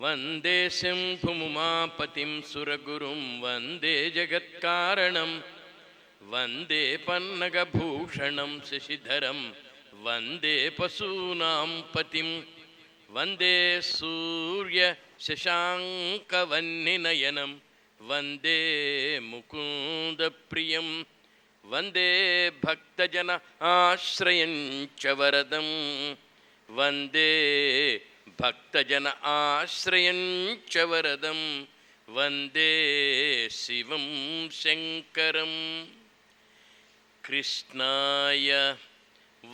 वन्दे शम्भुमुमापतिं सुरगुरुं वन्दे जगत्कारणं वन्दे पन्नगभूषणं शशिधरं वन्दे पशूनां पतिं वन्दे सूर्यशशाङ्कवह्निनयनं वन्दे मुकुन्दप्रियं वन्दे भक्तजन आश्रयं च वरदं वन्दे भक्तजन आश्रयं च वरदं वन्दे शिवं शङ्करं कृष्णाय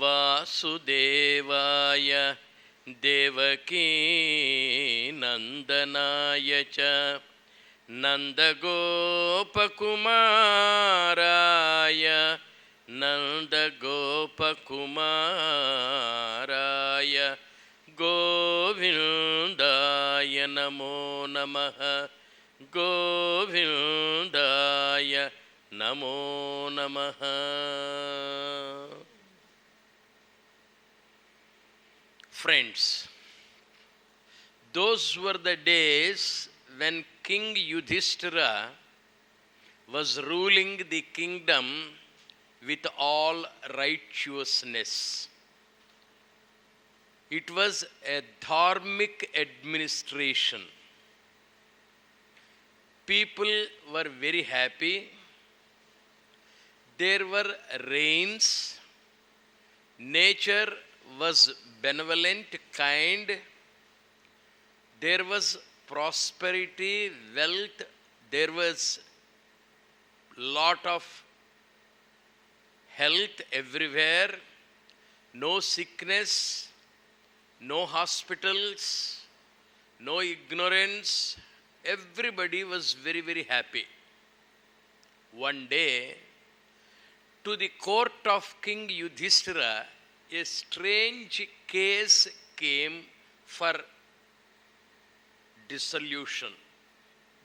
वासुदेवाय देवकी नन्दनाय च नन्दगोपकुमाराय नन्दगोपकुमाराय गोविन्दाय नमो नमः गोविन्दाय नमो नमः. Friends, those were the days when King Yudhishthira was ruling the kingdom with all righteousness. It was a dharmic administration. People were very happy. There were rains. Nature was benevolent, kind. There was prosperity, wealth. There was lot of health everywhere. No sickness. No hospitals, no ignorance. Everybody was very, very happy. One day, to the court of King Yudhishthira, a strange case came for dissolution.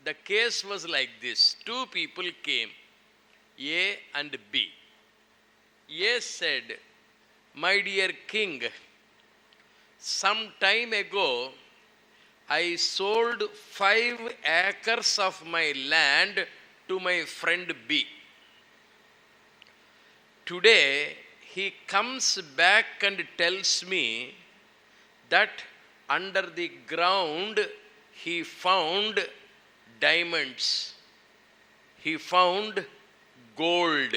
The case was like this. Two people came, A and B. A said, "My dear king, some time ago, I sold 5 acres of my land to my friend B. Today, he comes back and tells me that under the ground he found diamonds. He found gold.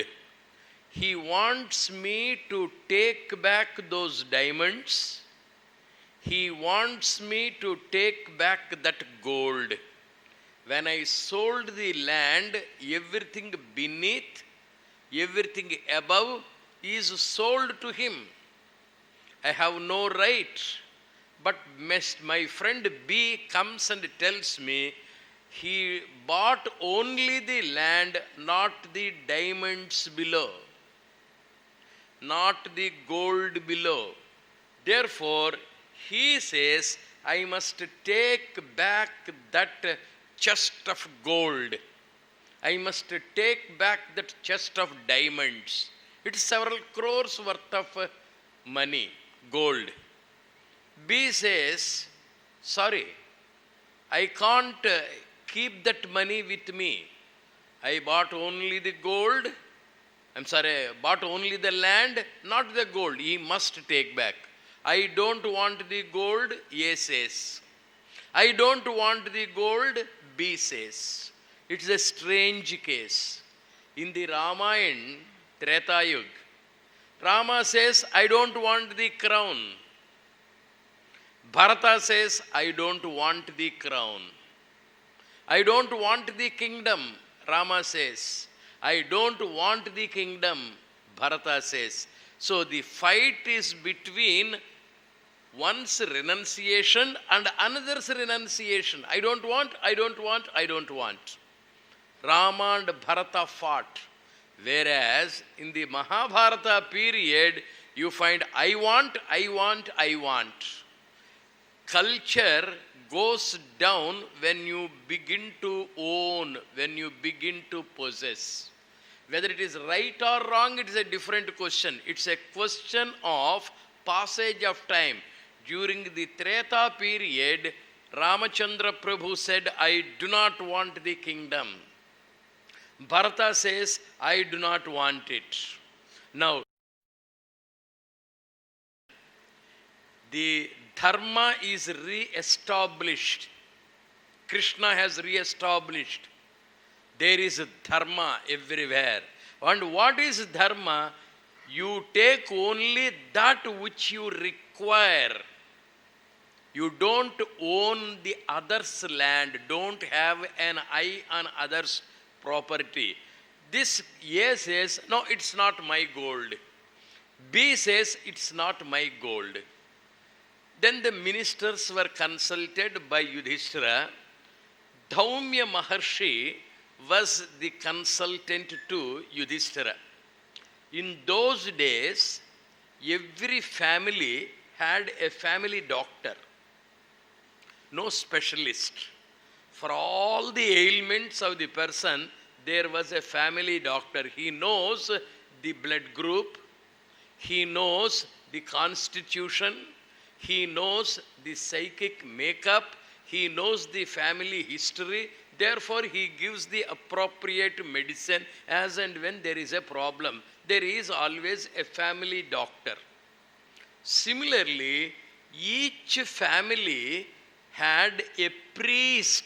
He wants me to take back those diamonds. He wants me to take back that gold. When I sold the land, everything beneath, everything above is sold to him. I have no right. But my friend B comes and tells me he bought only the land, not the diamonds below, not the gold below. Therefore, he says, I must take back that chest of gold. I must take back that chest of diamonds. It's several crores worth of money, gold. B says, sorry, I can't keep that money with me. I bought only the gold. Bought only the land, not the gold. He must take back. I don't want the gold, A says. I don't want the gold, B says. It's a strange case. In the Ramayana, Treta Yuga, Rama says, I don't want the crown. Bharata says, I don't want the crown. I don't want the kingdom, Rama says. I don't want the kingdom, Bharata says. So the fight is between one's renunciation and another's renunciation. I don't want, I don't want, I don't want. Rama and Bharata fought. Whereas in the Mahabharata period, you find I want, I want, I want. Culture goes down when you begin to own, when you begin to possess. Whether it is right or wrong, it is a different question. It's a question of passage of time. During the Treta period, Ramachandra Prabhu said, I do not want the kingdom. Bharata says, I do not want it. Now, the dharma is re-established. Krishna has re-established. There is dharma everywhere. And what is dharma? You take only that which you require. You don't own the other's land. Don't have an eye on others' property. This A says, no, it's not my gold. B says, it's not my gold. Then the ministers were consulted by Yudhishthira. Dhaumya Maharshi was the consultant to Yudhishthira. In those days, every family had a family doctor, no specialist. For all the ailments of the person, there was a family doctor. He knows the blood group, he knows the constitution, he knows the psychic makeup, he knows the family history. Therefore, he gives the appropriate medicine as and when there is a problem. There is always a family doctor. Similarly, each family had a priest,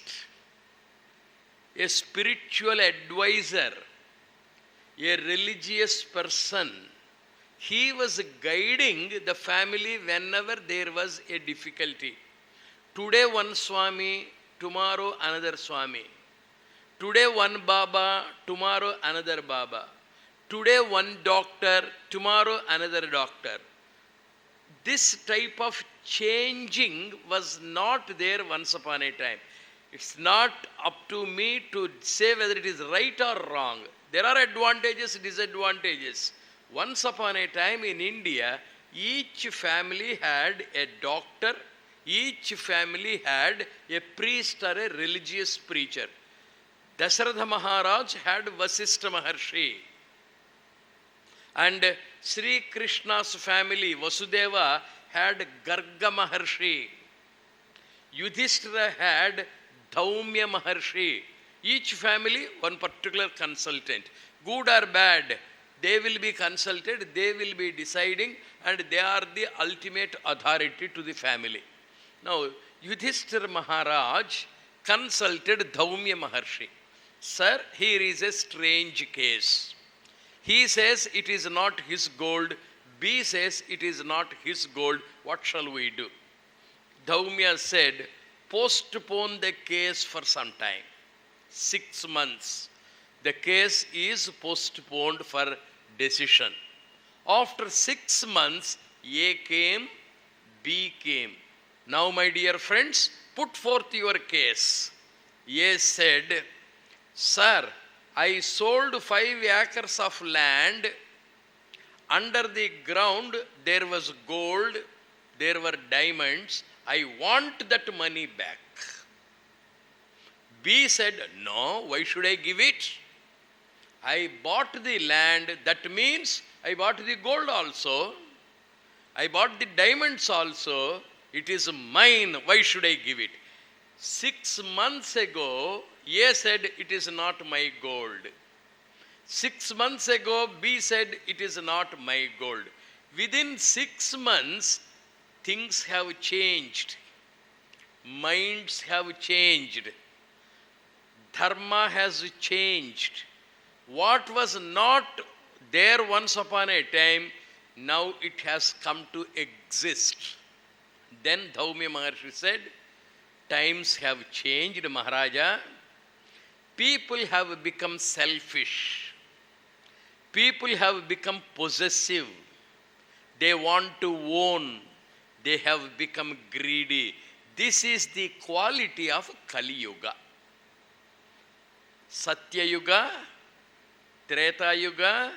a spiritual advisor, a religious person. He was guiding the family whenever there was a difficulty. Today one Swami, tomorrow another Swami. Today one Baba, tomorrow another Baba. Today one doctor, tomorrow another doctor. This type of changing was not there once upon a time. It's not up to me to say whether it is right or wrong. There are advantages, disadvantages. Once upon a time in India, each family had a doctor, each family had a priest or a religious preacher. Dasharatha Maharaj had Vasishtha Maharshi. And Sri Krishna's family, Vasudeva, had Garga Maharshi. Yudhishthira had Dhaumya Maharshi. Each family, one particular consultant. Good or bad, they will be consulted, they will be deciding, and they are the ultimate authority to the family. Now, Yudhishthira Maharaj consulted Dhaumya Maharshi. Sir, here is a strange case. He says it is not his gold. B says it is not his gold. What shall we do? Dhaumya said, postpone the case for some time. 6 months. The case is postponed for decision. After 6 months, A came, B came. Now, my dear friends, put forth your case. A said, Sir, I sold 5 acres of land. Under the ground, there was gold, there were diamonds. I want that money back. B said, no, why should I give it? I bought the land, that means I bought the gold also. I bought the diamonds also. It is mine, why should I give it? 6 months ago, A said, it is not my gold. 6 months ago, B said, it is not my gold. Within 6 months, things have changed. Minds have changed. Dharma has changed. What was not there once upon a time, now it has come to exist. Then Dhaumya Maharshi said, times have changed, Maharaja. People have become selfish. People have become possessive. They want to own. They have become greedy. This is the quality of Kali Yuga. Satya Yuga, Treta Yuga,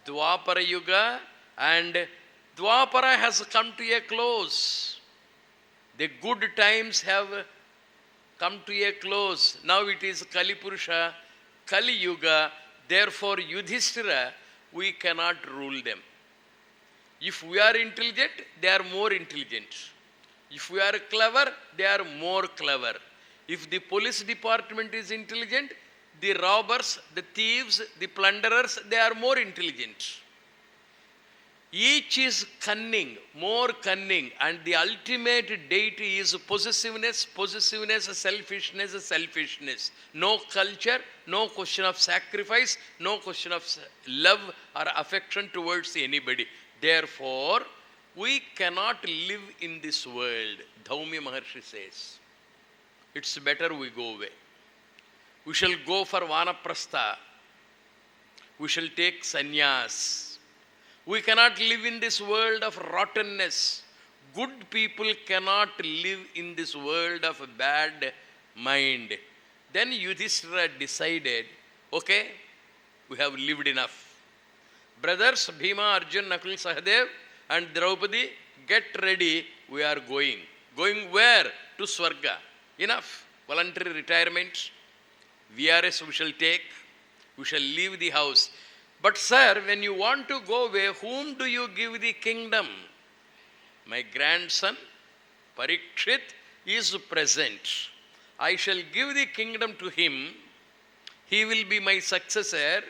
Dwapara Yuga, and Dwapara has come to a close. The good times have come to a close. Now it is Kali Purusha, Kali Yuga. Therefore, Yudhishthira, we cannot rule them. If we are intelligent, they are more intelligent. If we are clever, they are more clever. If the police department is intelligent, the robbers, the thieves, the plunderers, they are more intelligent. Each is cunning, more cunning, and the ultimate deity is possessiveness, possessiveness, selfishness, selfishness. No culture, no question of sacrifice, no question of love or affection towards anybody. Therefore, we cannot live in this world. Dhaumya Maharshi says, it's better we go away. We shall go for Vanaprastha. We shall take sannyas. We cannot live in this world of rottenness. Good people cannot live in this world of a bad mind. Then Yudhishthira decided, okay, we have lived enough. Brothers, Bhima, Arjun, Nakul, Sahadev and Draupadi, get ready, we are going. Going where? To Swarga. Enough. Voluntary retirement. VRS we shall take. We shall leave the house. But sir, when you want to go away, whom do you give the kingdom? My grandson, Parikshit, is present. I shall give the kingdom to him. He will be my successor.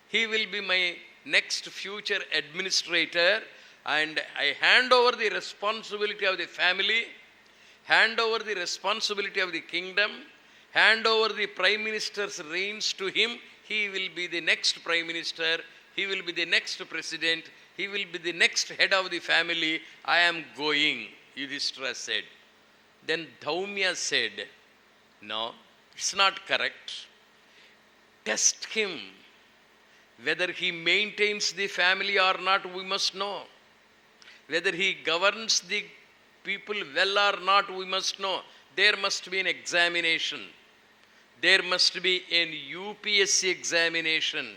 He will be my next future administrator. And I hand over the responsibility of the family, hand over the responsibility of the kingdom, hand over the prime minister's reins to him. He will be the next prime minister. He will be the next president. He will be the next head of the family. I am going, Yudhishthira said. Then Dhaumya said, no, it's not correct. Test him. Whether he maintains the family or not, we must know. Whether he governs the people well or not, we must know. There must be an examination. There must be an UPSC examination.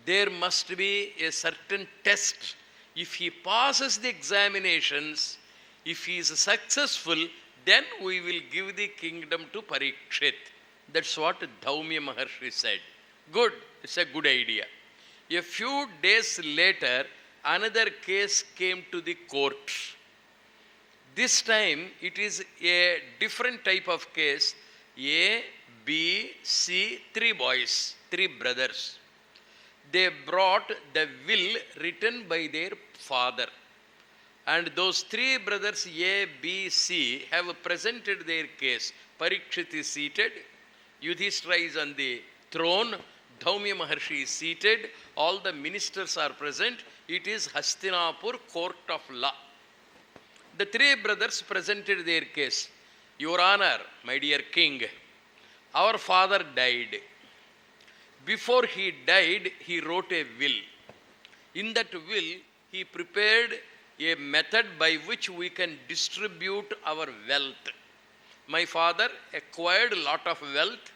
There must be a certain test. If he passes the examinations, if he is successful, then we will give the kingdom to Parikshit. That's what Dhaumya Maharshi said. Good, it's a good idea. A few days later, another case came to the court. This time, it is a different type of case. A, B, C, three boys, three brothers. They brought the will written by their father. And those three brothers, A, B, C, have presented their case. Parikshit is seated. Yudhishthira is on the throne. Dhaumya Maharshi is seated. All the ministers are present. It is Hastinapur court of law. The three brothers presented their case. Your Honor, my dear king, our father died. Before he died, he wrote a will. In that will, he prepared a method by which we can distribute our wealth. My father acquired a lot of wealth,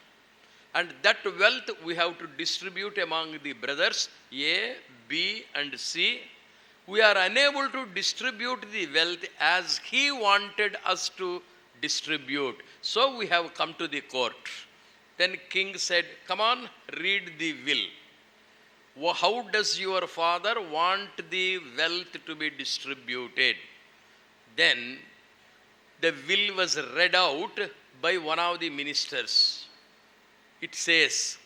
and that wealth we have to distribute among the brothers A, B, and C. We are unable to distribute the wealth as he wanted us to distribute. So we have come to the court. Then king said, come on, read the will. How does your father want the wealth to be distributed? Then the will was read out by one of the ministers. It says,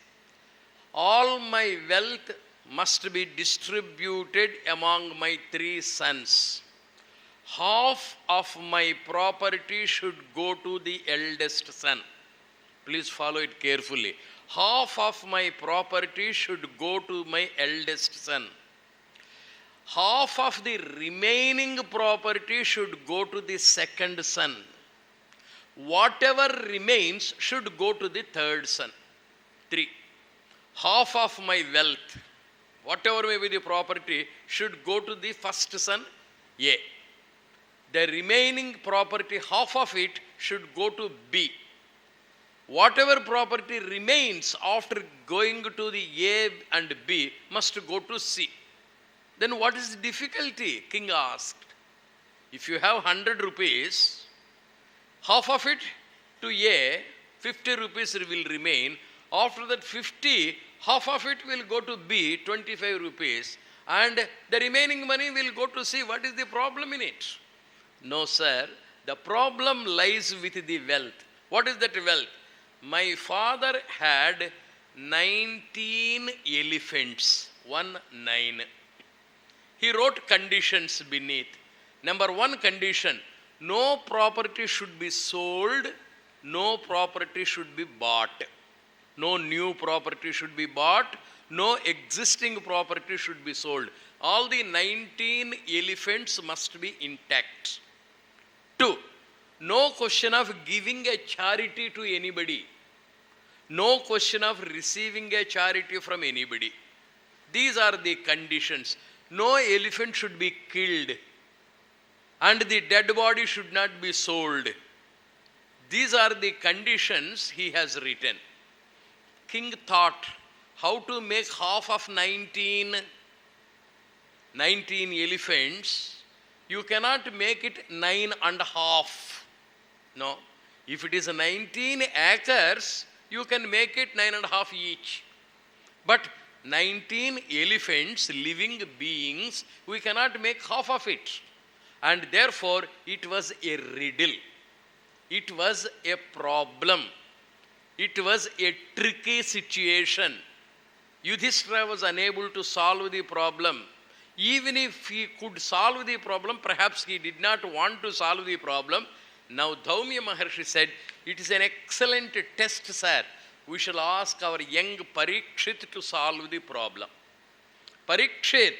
all my wealth must be distributed among my three sons. Half of my property should go to the eldest son. Please follow it carefully. Half of my property should go to my eldest son. Half of the remaining property should go to the second son. Whatever remains should go to the third son. 3. Half of my wealth, whatever may be the property, should go to the first son, A. The remaining property, half of it, should go to B. Whatever property remains after going to the A and B must go to C. Then what is the difficulty? King asked. If you have 100 rupees, half of it to A, 50 rupees will remain. After that 50, half of it will go to B, 25 rupees. And the remaining money will go to C. What is the problem in it? No, sir. The problem lies with the wealth. What is that wealth? My father had 19 elephants. 19. He wrote conditions beneath. Number one condition, no property should be sold, no property should be bought. No new property should be bought, no existing property should be sold. All the 19 elephants must be intact. 2, no question of giving a charity to anybody. No question of receiving a charity from anybody. These are the conditions. No elephant should be killed, and the dead body should not be sold. These are the conditions he has written. King thought, how to make half of 19 elephants? You cannot make it 9.5. No. If it is 19 acres, you can make it 9.5 each. But 19 elephants, living beings, we cannot make half of it. And therefore, it was a riddle. It was a problem. It was a tricky situation. Yudhishthira was unable to solve the problem. Even if he could solve the problem, perhaps he did not want to solve the problem. Now Dhaumya Maharshi said, it is an excellent test, sir. We shall ask our young Parikshit to solve the problem. Parikshit,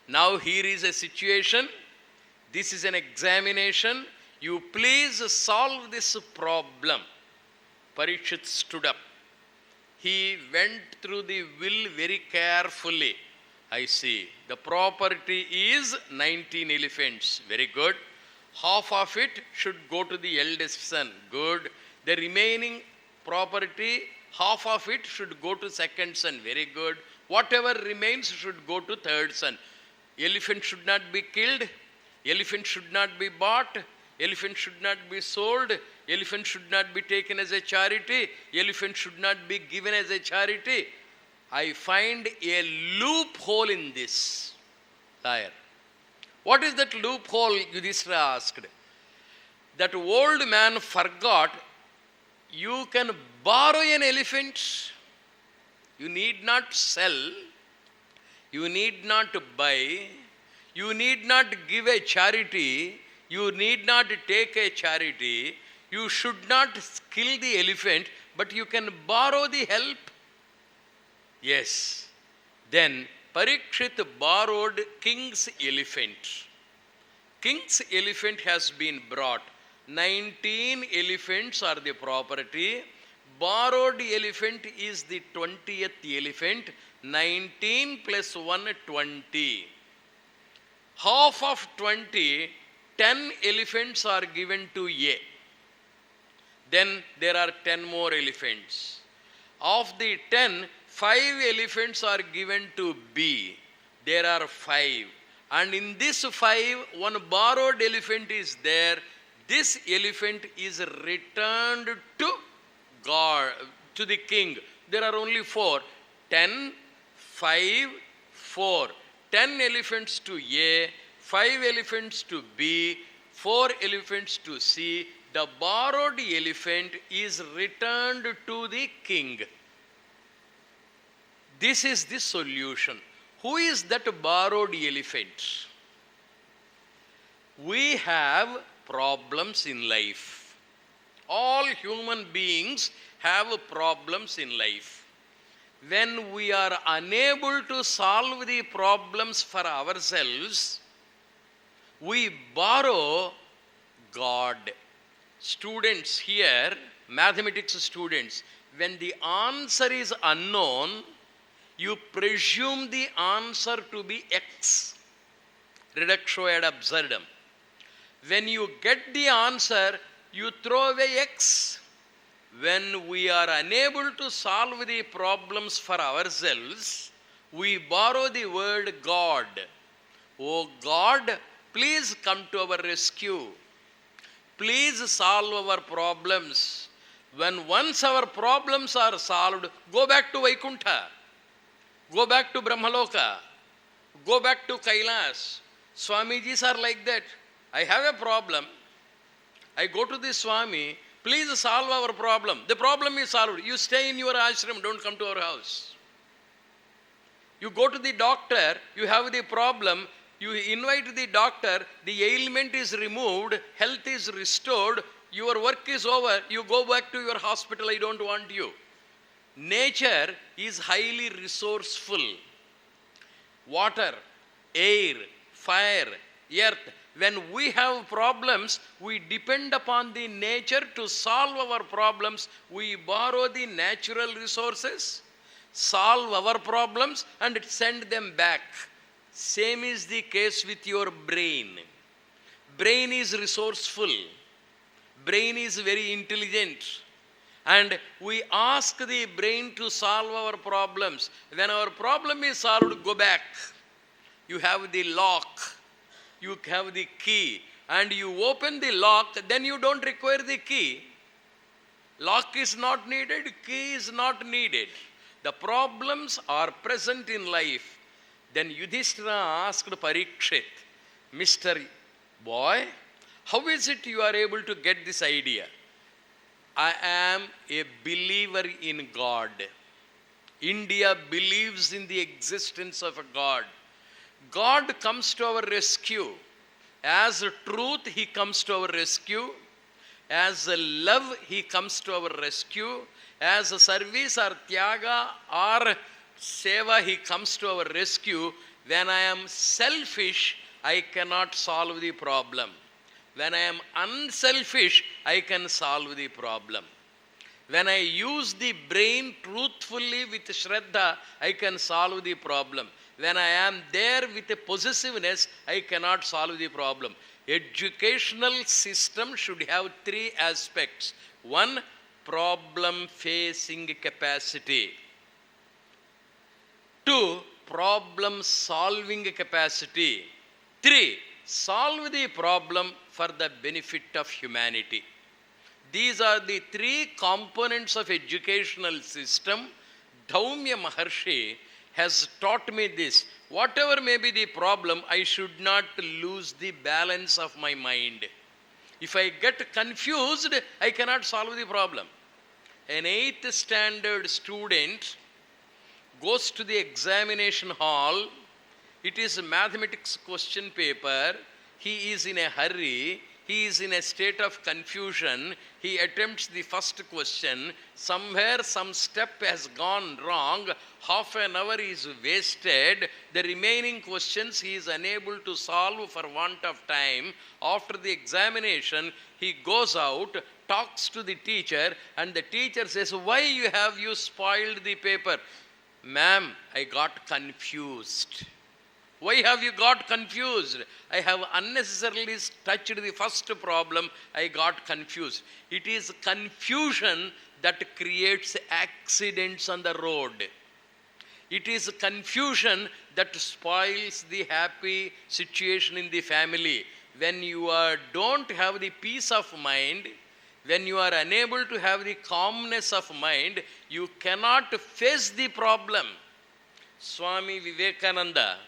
now here is a situation. This is an examination. You please solve this problem. Parikshit stood up. He went through the will very carefully. I see. The property is 19 elephants. Very good. Half of it should go to the eldest son. Good. The remaining property, half of it should go to second son. Very good. Whatever remains should go to third son. Elephant should not be killed. Elephant should not be bought. Elephant should not be sold. Elephant should not be taken as a charity. Elephant should not be given as a charity. I find a loophole in this. Liar. What is that loophole? Yudhishthira asked. That old man forgot you can borrow an elephant. You need not sell. You need not buy. You need not give a charity. You need not take a charity. You should not kill the elephant, but you can borrow the help. Yes. Then Parikshit borrowed king's elephant. King's elephant has been brought. 19 elephants are the property. Borrowed elephant is the 20th elephant. 19 plus 1, 20. Half of 20, 10 elephants are given to A. Then there are 10 more elephants. Of the 10, 5 elephants are given to B. There are 5. And in this 5, one borrowed elephant is there. This elephant is returned to God, to the king. There are only 4. 10, 5, 4. 10 elephants to A, 5 elephants to B, 4 elephants to C. The borrowed elephant is returned to the king. This is the solution. Who is that borrowed elephant? We have problems in life. All human beings have problems in life. When we are unable to solve the problems for ourselves, we borrow God. Students here, mathematics students, when the answer is unknown, you presume the answer to be X. Reductio ad absurdum. When you get the answer, you throw away X. When we are unable to solve the problems for ourselves, we borrow the word God. Oh God, please come to our rescue. Please solve our problems. When once our problems are solved, go back to Vaikuntha. Go back to Brahmaloka. Go back to Kailas. Swamijis are like that. I have a problem. I go to the Swami, please solve our problem. The problem is solved. You stay in your ashram, don't come to our house. You go to the doctor, you have the problem, you invite the doctor, the ailment is removed, health is restored, your work is over, you go back to your hospital, I don't want you. Nature is highly resourceful. Water, air, fire, earth. When we have problems, we depend upon the nature to solve our problems. We borrow the natural resources, solve our problems, and send them back. Same is the case with your brain. Brain is resourceful. Brain is very intelligent. And we ask the brain to solve our problems. When our problem is solved, go back. You have the lock. You have the key. And you open the lock, then you don't require the key. Lock is not needed, key is not needed. The problems are present in life. Then Yudhishthira asked Parikshit, Mr. Boy, how is it you are able to get this idea? I am a believer in God. India believes in the existence of a God. God comes to our rescue. As a truth, He comes to our rescue. As a love, He comes to our rescue. As a service or tyaga or seva, He comes to our rescue. When I am selfish, I cannot solve the problem. When I am unselfish, I can solve the problem. When I use the brain truthfully with Shraddha, I can solve the problem. When I am there with a possessiveness, I cannot solve the problem. Educational system should have three aspects. One, problem facing capacity. Two, problem solving capacity. Three, solve the problem for the benefit of humanity. These are the three components of educational system. Dhaumya Maharshi has taught me this. Whatever may be the problem, I should not lose the balance of my mind. If I get confused, I cannot solve the problem. An 8th standard student goes to the examination hall. It is a mathematics question paper. He is in a hurry. He is in a state of confusion. He attempts the first question. Somewhere some step has gone wrong. Half an hour is wasted. The remaining questions he is unable to solve for want of time. After the examination, he goes out, talks to the teacher, and the teacher says, "Why have you spoiled the paper?" "Ma'am, I got confused." "Why have you got confused?" "I have unnecessarily touched the first problem. I got confused." It is confusion that creates accidents on the road. It is confusion that spoils the happy situation in the family. When you don't have the peace of mind, when you are unable to have the calmness of mind, you cannot face the problem. Swami Vivekananda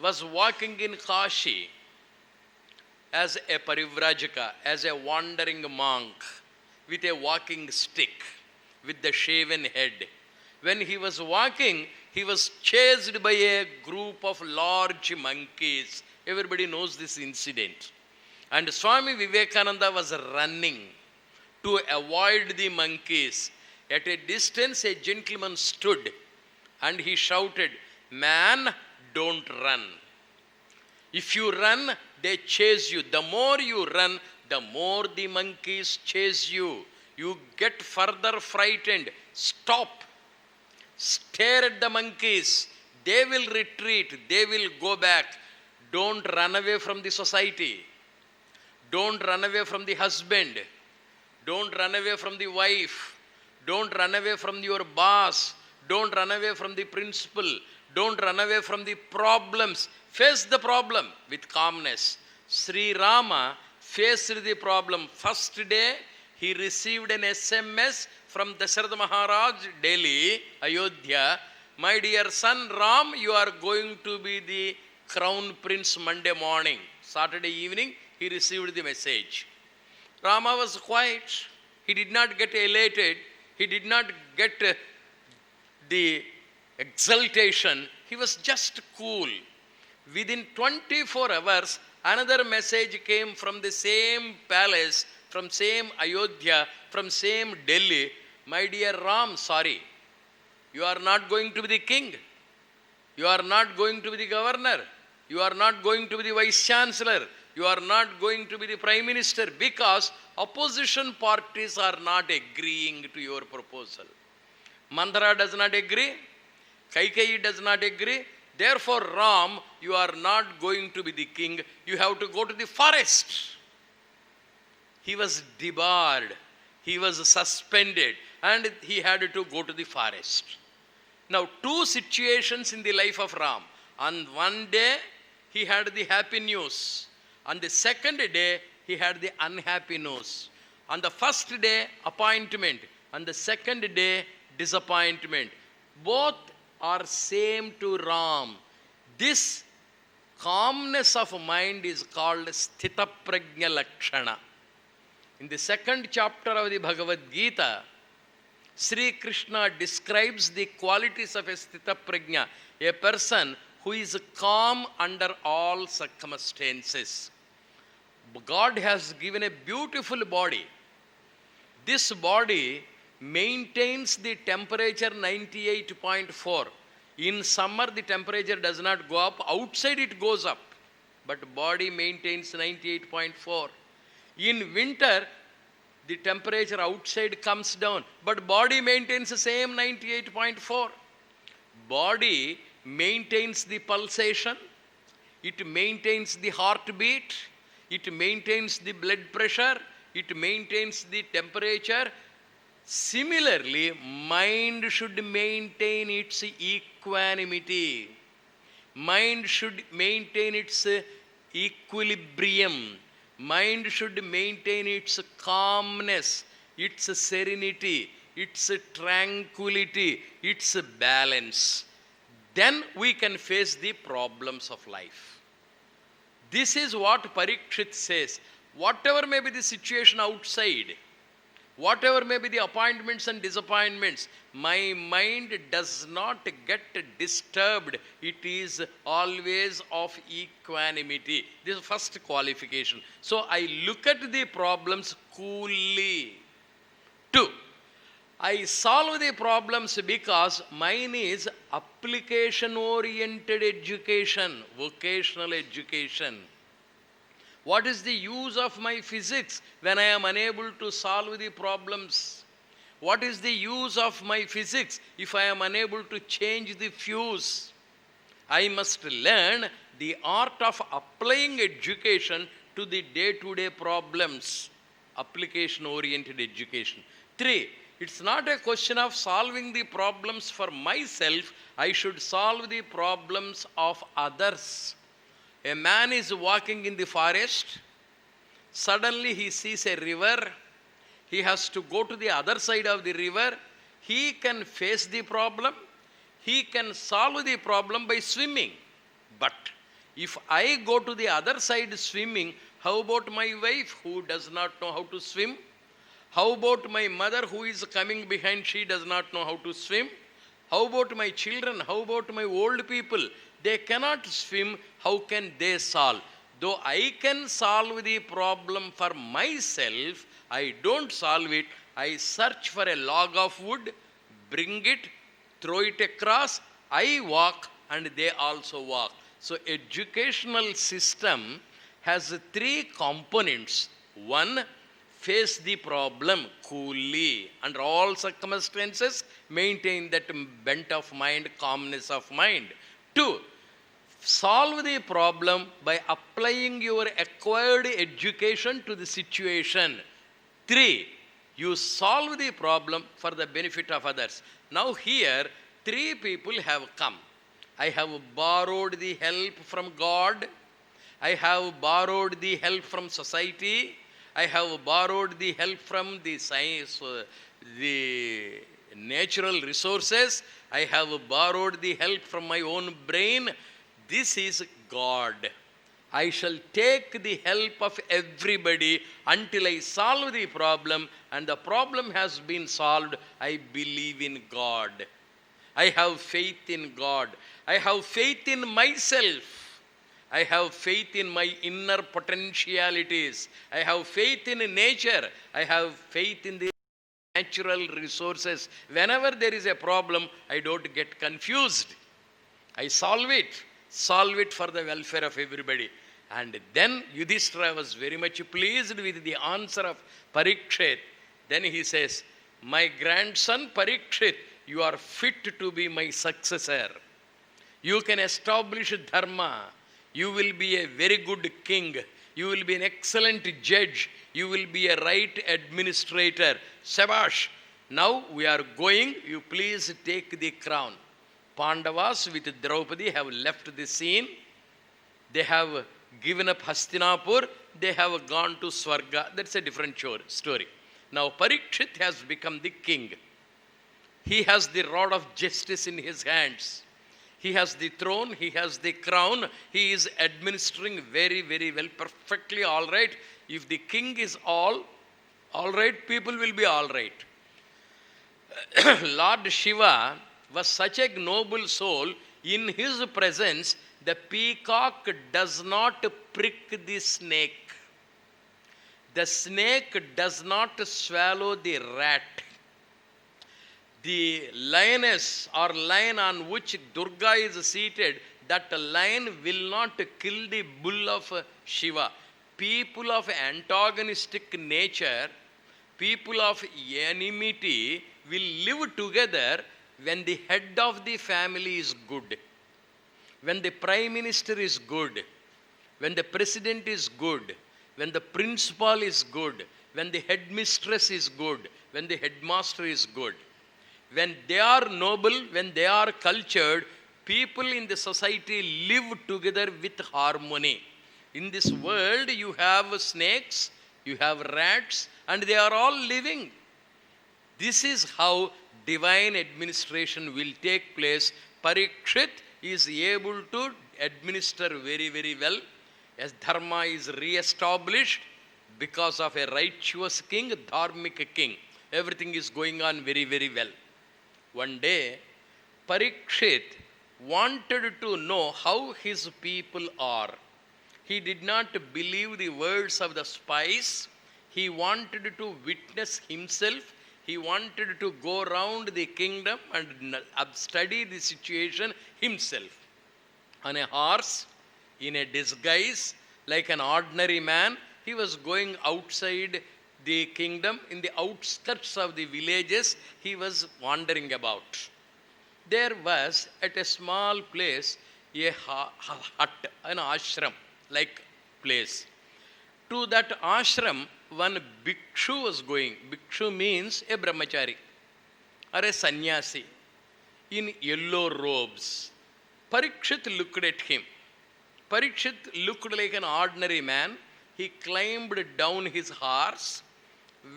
was walking in Kashi as a parivrajaka, as a wandering monk with a walking stick, with the shaven head. When he was walking, he was chased by a group of large monkeys. Everybody knows this incident. And Swami Vivekananda was running to avoid the monkeys. At a distance, a gentleman stood and he shouted, "Man, don't run. If you run, they chase you. The more you run, the more the monkeys chase you. You get further frightened. Stop. Stare at the monkeys. They will retreat. They will go back. Don't run away from the society. Don't run away from the husband. Don't run away from the wife. Don't run away from your boss. Don't run away from the principal. Don't run away from the problems. Face the problem with calmness." Sri Rama faced the problem. First day, he received an SMS from Dasharatha Maharaj, Delhi, Ayodhya. "My dear son Ram, you are going to be the crown prince Monday morning." Saturday evening, he received the message. Rama was quiet. He did not get elated. He did not get the exaltation. He was just cool. Within 24 hours, another message came from the same palace, from same Ayodhya, from same Delhi. My dear Ram, sorry, you are not going to be the king. You are not going to be the governor. You are not going to be the vice chancellor. You are not going to be the prime minister, because opposition parties are not agreeing to your proposal. Mandara does not agree. Kaikeyi does not agree. Therefore, Ram, you are not going to be the king. You have to go to the forest. He was debarred. He was suspended. And he had to go to the forest. Now, two situations in the life of Ram. On one day, he had the happy news. On the second day, he had the unhappy news. On the first day, appointment. On the second day, disappointment. Both are same to Ram. This calmness of mind is called Sthita Prajna Lakshana. In the second chapter of the Bhagavad Gita, Sri Krishna describes the qualities of a Sthita Prajna, a person who is calm under all circumstances. God has given a beautiful body. This body maintains the temperature 98.4. In summer, the temperature does not go up. Outside, it goes up. But body maintains 98.4. In winter, the temperature outside comes down. But body maintains the same 98.4. Body maintains the pulsation. It maintains the heartbeat. It maintains the blood pressure. It maintains the temperature. Similarly, mind should maintain its equanimity. Mind should maintain its equilibrium. Mind should maintain its calmness, its serenity, its tranquility, its balance. Then we can face the problems of life. This is what Parikshit says. Whatever may be the situation outside, whatever may be the appointments and disappointments, my mind does not get disturbed. It is always of equanimity. This is the first qualification. So I look at the problems coolly. 2, I solve the problems because mine is application-oriented education, vocational education. What is the use of my physics when I am unable to solve the problems? What is the use of my physics if I am unable to change the fuse? I must learn the art of applying education to the day-to-day problems. Application-oriented education. 3, it's not a question of solving the problems for myself. I should solve the problems of others. A man is walking in the forest. Suddenly he sees a river. He has to go to the other side of the river. He can face the problem. He can solve the problem by swimming. But if I go to the other side swimming, how about my wife who does not know how to swim? How about my mother who is coming behind? She does not know how to swim. How about my children? How about my old people? They cannot swim. How can they solve? Though I can solve the problem for myself, I don't solve it. I search for a log of wood, bring it, throw it across. I walk and they also walk. So educational system has 3 components. 1, face the problem coolly. Under all circumstances, maintain that bent of mind, calmness of mind. 2, solve the problem by applying your acquired education to the situation. 3, you solve the problem for the benefit of others. Now here, 3 people have come. I have borrowed the help from God. I have borrowed the help from society. I have borrowed the help from the science, the natural resources. I have borrowed the help from my own brain. This is God. I shall take the help of everybody until I solve the problem, and the problem has been solved. I believe in God. I have faith in God. I have faith in myself. I have faith in my inner potentialities. I have faith in nature. I have faith in the natural resources. Whenever there is a problem, I don't get confused. I solve it for the welfare of everybody. And then Yudhishthira was very much pleased with the answer of Parikshit. Then he says, my grandson Parikshit, you are fit to be my successor. You can establish dharma. You will be a very good king. You will be an excellent judge. You will be a right administrator. Shabash. Now we are going. You please take the crown. Pandavas with Draupadi have left the scene. They have given up Hastinapur. They have gone to Swarga. That's a different story. Now Parikshit has become the king. He has the rod of justice in his hands. He has the throne, he has the crown, he is administering very, very well, perfectly all right. If the king is all right, people will be all right. Lord Shiva was such a noble soul, in his presence, the peacock does not prick the snake. The snake does not swallow the rat. The lioness or lion on which Durga is seated, that lion will not kill the bull of Shiva. People of antagonistic nature, people of enmity will live together when the head of the family is good, when the prime minister is good, when the president is good, when the principal is good, when the headmistress is good, when the headmaster is good. When they are noble, when they are cultured, people in the society live together with harmony. In this world, you have snakes, you have rats, and they are all living. This is how divine administration will take place. Parikshit is able to administer very, very well. As dharma is re-established because of a righteous king, dharmic king. Everything is going on very, very well. One day, Parikshit wanted to know how his people are. He did not believe the words of the spies. He wanted to witness himself. He wanted to go around the kingdom and study the situation himself. On a horse, in a disguise, like an ordinary man, he was going outside the kingdom, in the outskirts of the villages, he was wandering about. There was, at a small place, a hut, an ashram like place. To that ashram, one bhikshu was going. Bhikshu means a brahmachari or a sannyasi in yellow robes. Parikshit looked at him. Parikshit looked like an ordinary man. He climbed down his horse,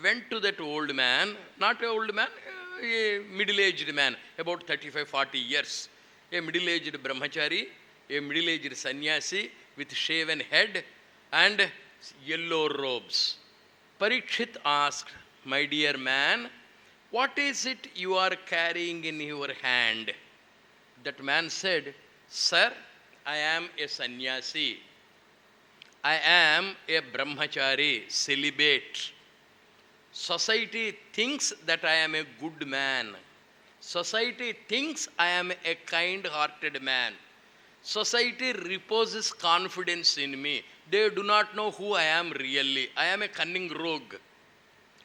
went to that old man, not an old man, a middle-aged man, about 35-40 years, a middle-aged brahmachari, a middle-aged sannyasi with shaven head and yellow robes. Parikshit asked, my dear man, what is it you are carrying in your hand? That man said, sir, I am a sannyasi. I am a brahmachari, celibate. Society thinks that I am a good man. Society thinks I am a kind-hearted man. Society reposes confidence in me. They do not know who I am really. I am a cunning rogue.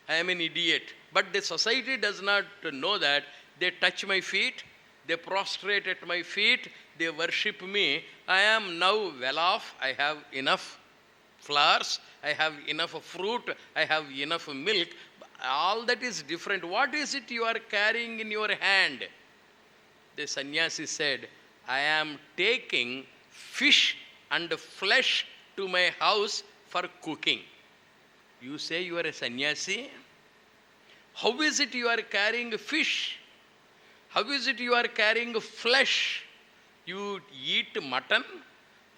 I am an idiot. But the society does not know that. They touch my feet. They prostrate at my feet. They worship me. I am now well off. I have enough flowers, I have enough fruit, I have enough milk. All that is different. What is it you are carrying in your hand? The sannyasi said, I am taking fish and flesh to my house for cooking. You say you are a sannyasi? How is it you are carrying fish? How is it you are carrying flesh? You eat mutton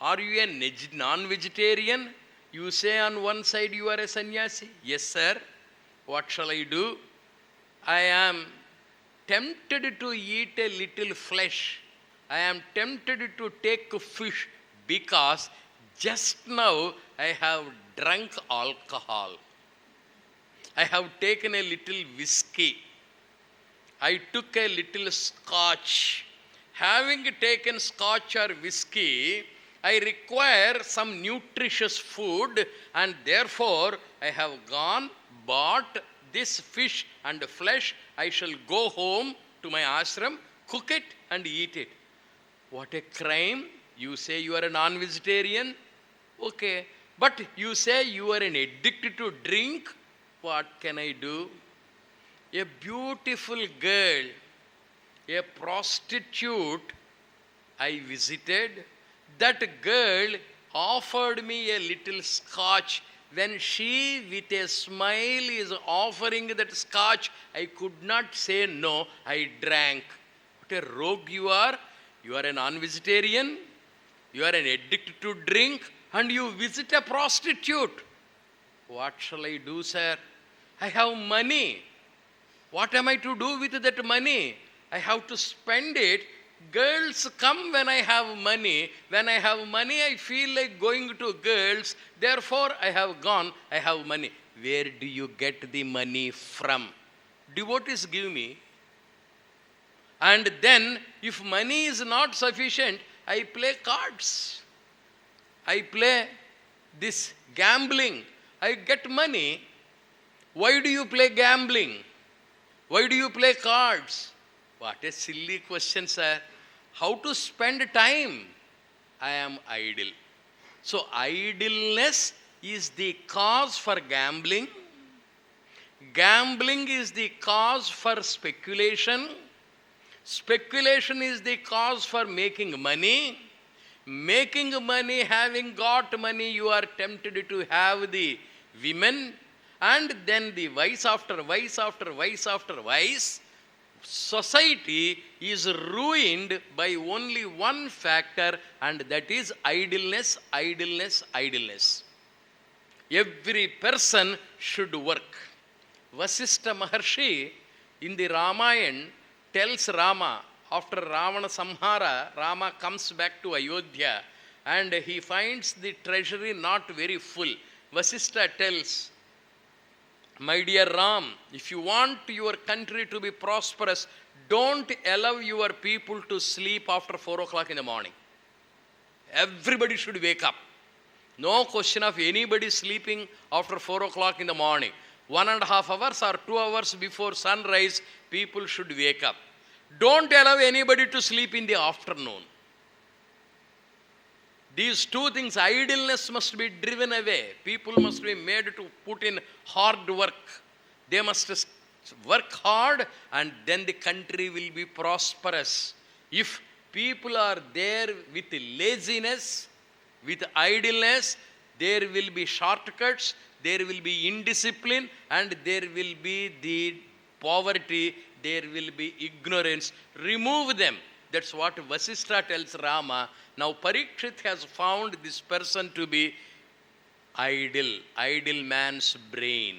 Are you a non-vegetarian? You say on one side you are a sannyasi. Yes, sir. What shall I do? I am tempted to eat a little flesh. I am tempted to take fish because just now I have drunk alcohol. I have taken a little whiskey. I took a little scotch. Having taken scotch or whiskey, I require some nutritious food, and therefore I have gone, bought this fish and flesh. I shall go home to my ashram, cook it and eat it. What a crime. You say you are a non-vegetarian? Okay. But you say you are an addict to drink? What can I do? A beautiful girl, a prostitute I visited. That girl offered me a little scotch. When she, with a smile, is offering that scotch, I could not say no. I drank. What a rogue you are. You are a non-vegetarian. You are an addict to drink. And you visit a prostitute. What shall I do, sir? I have money. What am I to do with that money? I have to spend it. Girls come when I have money. When I have money, I feel like going to girls. Therefore, I have gone. I have money. Where do you get the money from? Devotees give me. And then, if money is not sufficient, I play cards. I play this gambling. I get money. Why do you play gambling? Why do you play cards? What a silly question, sir. How to spend time? I am idle. So idleness is the cause for gambling. Gambling is the cause for speculation. Speculation is the cause for making money. Making money, having got money, you are tempted to have the women. And then the vice after vice after vice after vice. Society is ruined by only one factor, and that is idleness, idleness, idleness. Every person should work. Vasishtha Maharshi in the Ramayana tells Rama, after Ravana Samhara, Rama comes back to Ayodhya and he finds the treasury not very full. Vasishtha tells, my dear Ram, if you want your country to be prosperous, don't allow your people to sleep after 4 o'clock in the morning. Everybody should wake up. No question of anybody sleeping after 4 o'clock in the morning. 1.5 hours or 2 hours before sunrise, people should wake up. Don't allow anybody to sleep in the afternoon. These two things, idleness must be driven away. People must be made to put in hard work. They must work hard, and then the country will be prosperous. If people are there with laziness, with idleness, there will be shortcuts, there will be indiscipline, and there will be the poverty, there will be ignorance. Remove them. That's what Vasishtha tells Rama. Now Parikshit has found this person to be idle man's brain.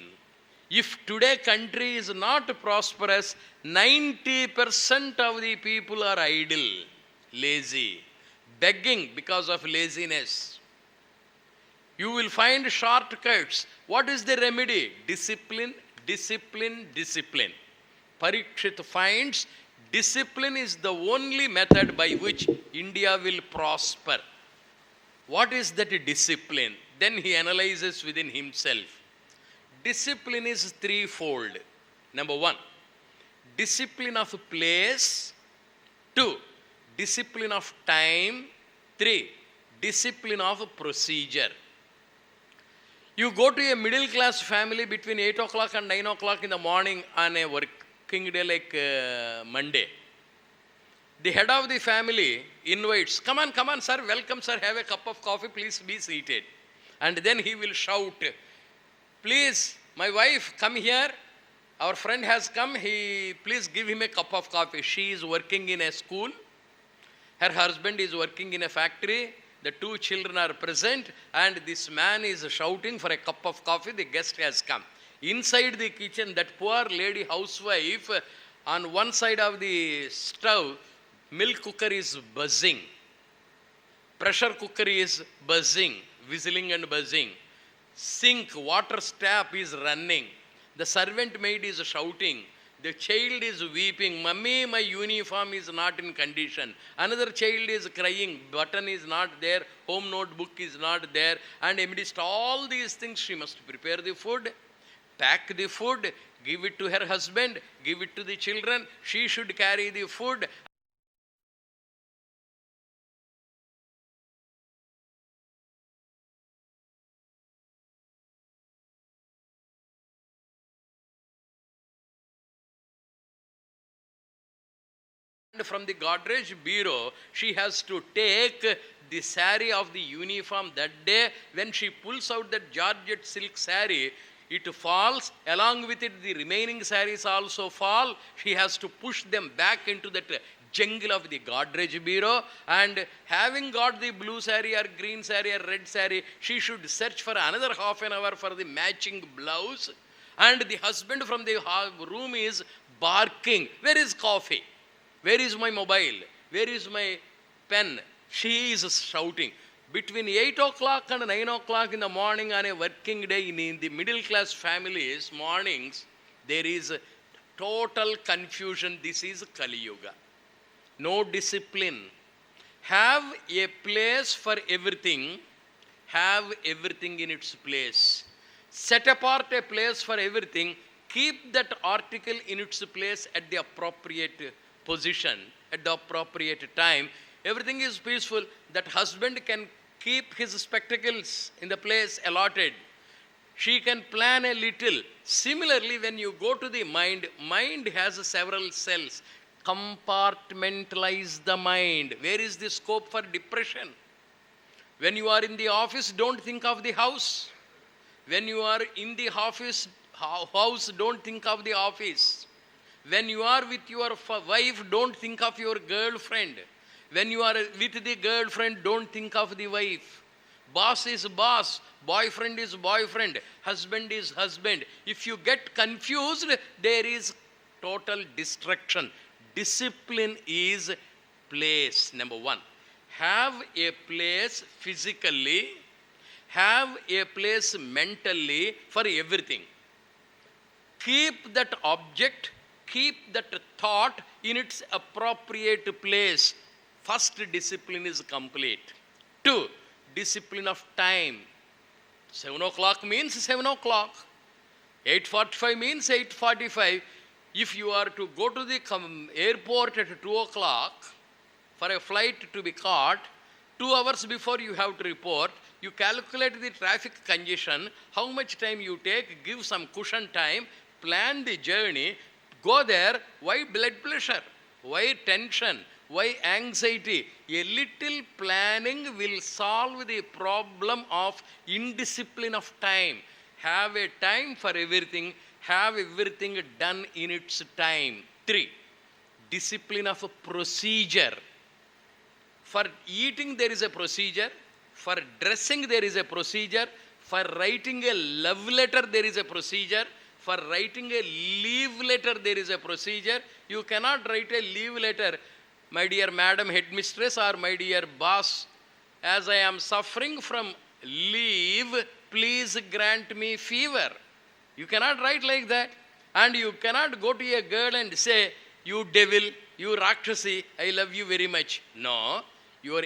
If today country is not prosperous, 90% of the people are idle, lazy, begging because of laziness. You will find shortcuts. What is the remedy? Discipline, discipline, discipline. Parikshit finds discipline is the only method by which India will prosper. What is that discipline? Then he analyzes within himself. Discipline is threefold. Number 1, discipline of place. 2, discipline of time. 3, discipline of procedure. You go to a middle class family between 8 o'clock and 9 o'clock in the morning on a working day like Monday. The head of the family invites, come on, sir, welcome, sir, have a cup of coffee, please be seated. And then he will shout, please, my wife, come here. Our friend has come, please give him a cup of coffee. She is working in a school. Her husband is working in a factory. the two children are present, and this man is shouting for a cup of coffee. The guest has come. Inside the kitchen, that poor lady housewife, on one side of the stove, milk cooker is buzzing. Pressure cooker is buzzing, whistling and buzzing. Sink, water tap is running. The servant maid is shouting. The child is weeping. Mummy, my uniform is not in condition. Another child is crying. Button is not there. Home notebook is not there. And amidst all these things, she must prepare the food, pack the food, give it to her husband, give it to the children. She should carry the food. From the Godrej bureau, she has to take the saree of the uniform that day. When she pulls out that Georgette silk saree, it falls. Along with it, the remaining sarees also fall. She has to push them back into that jungle of the Godrej bureau. And having got the blue saree or green saree or red saree, she should search for another half an hour for the matching blouse. And the husband from the room is barking, "Where is coffee? Where is my mobile? Where is my pen?" She is shouting. Between 8 o'clock and 9 o'clock in the morning on a working day in the middle class families, mornings, there is total confusion. This is Kali Yuga. No discipline. Have a place for everything. Have everything in its place. Set apart a place for everything. Keep that article in its place at the appropriate position, at the appropriate time. Everything is peaceful. That husband can keep his spectacles in the place allotted. She can plan a little. Similarly, when you go to the mind, mind has several cells. Compartmentalize the mind. Where is the scope for depression? When you are in the office, don't think of the house. When you are in the office, house, don't think of the office. When you are with your wife, don't think of your girlfriend. When you are with the girlfriend, don't think of the wife. Boss is boss, boyfriend is boyfriend, husband is husband. If you get confused, there is total destruction. Discipline is place, number one. Have a place physically, have a place mentally for everything. Keep that object, keep that thought in its appropriate place. First discipline is complete. 2, discipline of time. 7 o'clock means 7 o'clock. 8:45 means 8:45. If you are to go to the airport at 2 o'clock for a flight to be caught, 2 hours before you have to report, you calculate the traffic congestion, how much time you take, give some cushion time, plan the journey, go there. Why blood pressure? Why tension? Why anxiety? A little planning will solve the problem of indiscipline of time. Have a time for everything. Have everything done in its time. 3, discipline of a procedure. For eating, there is a procedure. For dressing, there is a procedure. For writing a love letter, there is a procedure. For writing a leave letter, there is a procedure. You cannot write a leave letter, "My dear Madam Headmistress," or "My dear boss, as I am suffering from leave, please grant me fever." You cannot write like that. And you cannot go to a girl and say, "You devil, you Rakshasi, I love you very much." No, your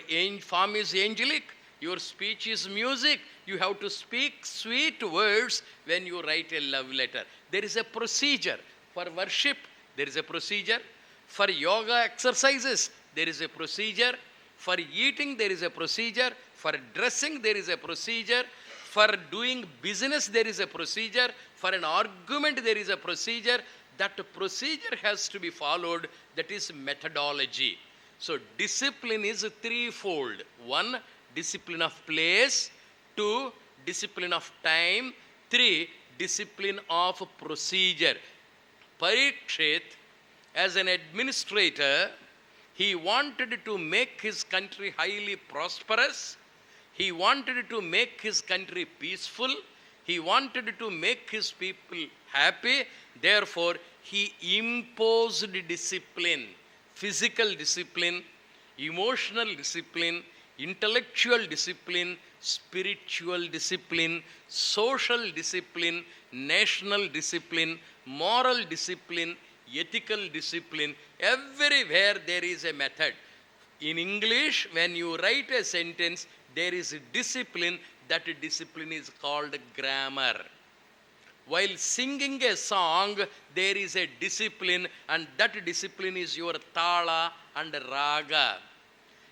form is angelic. Your speech is music. You have to speak sweet words when you write a love letter. There is a procedure. For worship, there is a procedure. For yoga exercises, there is a procedure. For eating, there is a procedure. For dressing, there is a procedure. For doing business, there is a procedure. For an argument, there is a procedure. That procedure has to be followed. That is methodology. So discipline is threefold. 1, discipline of place. 2, discipline of time. 3, discipline of procedure. Parikshit, as an administrator, he wanted to make his country highly prosperous. He wanted to make his country peaceful. He wanted to make his people happy. Therefore, he imposed discipline, physical discipline, emotional discipline, intellectual discipline, spiritual discipline, social discipline, national discipline, moral discipline, ethical discipline. Everywhere there is a method. In English, when you write a sentence, there is a discipline. That discipline is called grammar. While singing a song, there is a discipline, and that discipline is your tala and raga.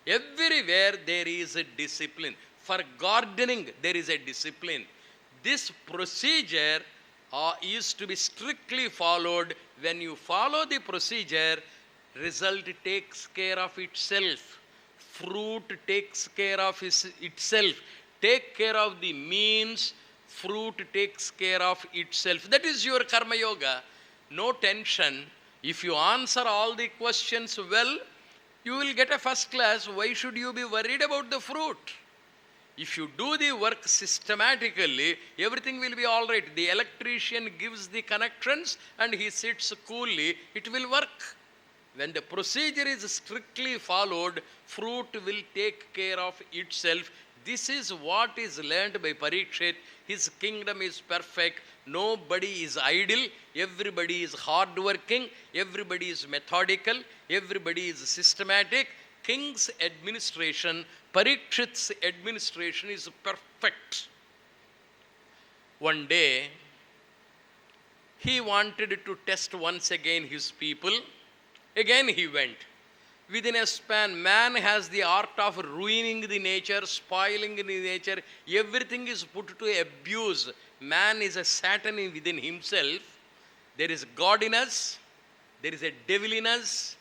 Everywhere there is a discipline. For gardening, there is a discipline. This procedure is to be strictly followed. When you follow the procedure, result takes care of itself. Fruit takes care of itself. Take care of the means, fruit takes care of itself. That is your karma yoga. No tension. If you answer all the questions well, you will get a first class. Why should you be worried about the fruit? If you do the work systematically, everything will be all right. The electrician gives the connections and he sits coolly. It will work. When the procedure is strictly followed, fruit will take care of itself. This is what is learned by Parikshit. His kingdom is perfect. Nobody is idle. Everybody is hardworking. Everybody is methodical. Everybody is systematic. King's administration, Parikshit's administration is perfect. One day, he wanted to test once again his people. Again he went. Within a span, man has the art of ruining the nature, spoiling the nature. Everything is put to abuse. Man is a Satan within himself. There is God in us. There is a devil in us.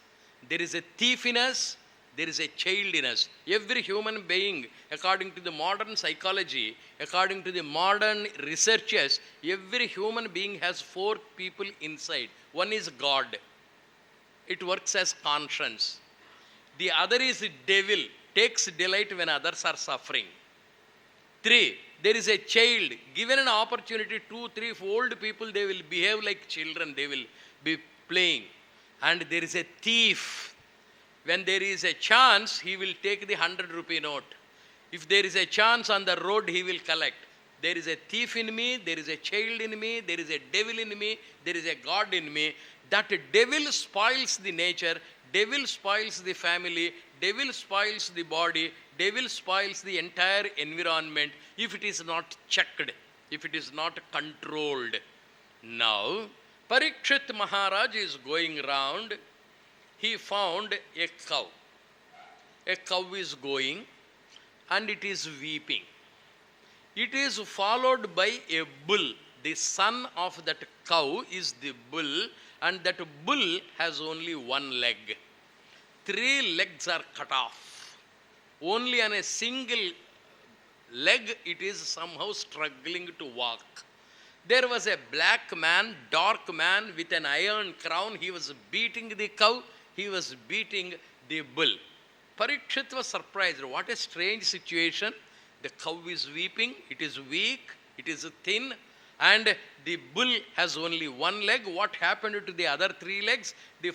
There is a thief in us. There is a child in us. Every human being, according to the modern psychology, according to the modern researchers, every human being has 4 people inside. One is God. It works as conscience. The other is the devil, takes delight when others are suffering. 3, there is a child. Given an opportunity, 2, 3 old people, they will behave like children. They will be playing. And there is a thief. When there is a chance, he will take the 100 rupee note. If there is a chance on the road, he will collect. There is a thief in me, there is a child in me, there is a devil in me, there is a God in me. That devil spoils the nature, devil spoils the family, devil spoils the body, devil spoils the entire environment if it is not checked, if it is not controlled. Now, Parikshit Maharaj is going round. He found a cow. A cow is going and it is weeping. It is followed by a bull. The son of that cow is the bull, and that bull has only 1 leg. 3 legs are cut off. Only on a single leg it is somehow struggling to walk. There was a black man, dark man with an iron crown. He was beating the cow. He was beating the bull. Parikshit was surprised. What a strange situation. The cow is weeping. It is weak. It is thin. And the bull has only 1 leg. What happened to the other 3 legs? The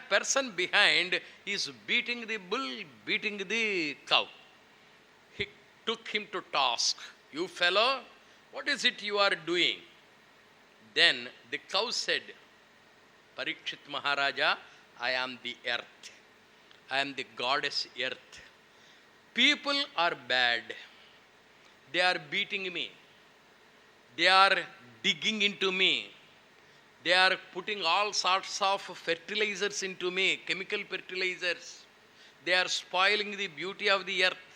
person behind is beating the bull, beating the cow. He took him to task. You fellow, what is it you are doing? Then the cow said, Parikshit Maharaja, I am the earth. I am the goddess earth. People are bad. They are beating me. They are digging into me. They are putting all sorts of fertilizers into me, chemical fertilizers. They are spoiling the beauty of the earth.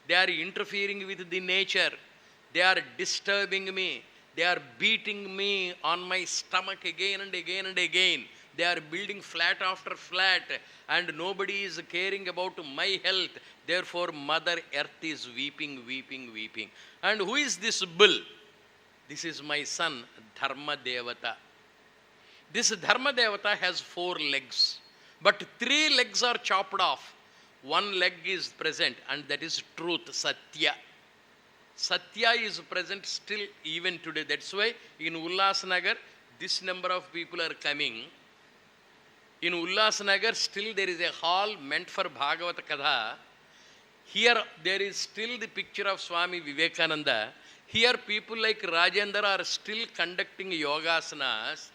They are interfering with the nature. They are disturbing me. They are beating me on my stomach again and again and again. They are building flat after flat, and nobody is caring about my health. Therefore, Mother Earth is weeping, weeping, weeping. And who is this bull? This is my son, Dharma Devata. This Dharma Devata has 4 legs, but 3 legs are chopped off. 1 leg is present, and that is truth, Satya. Satya is present still even today. That's why in Ulhasnagar, this number of people are coming. In Ulhasnagar, still there is a hall meant for Bhagavata Katha. Here there is still the picture of Swami Vivekananda. Here people like Rajendra are still conducting yogasanas.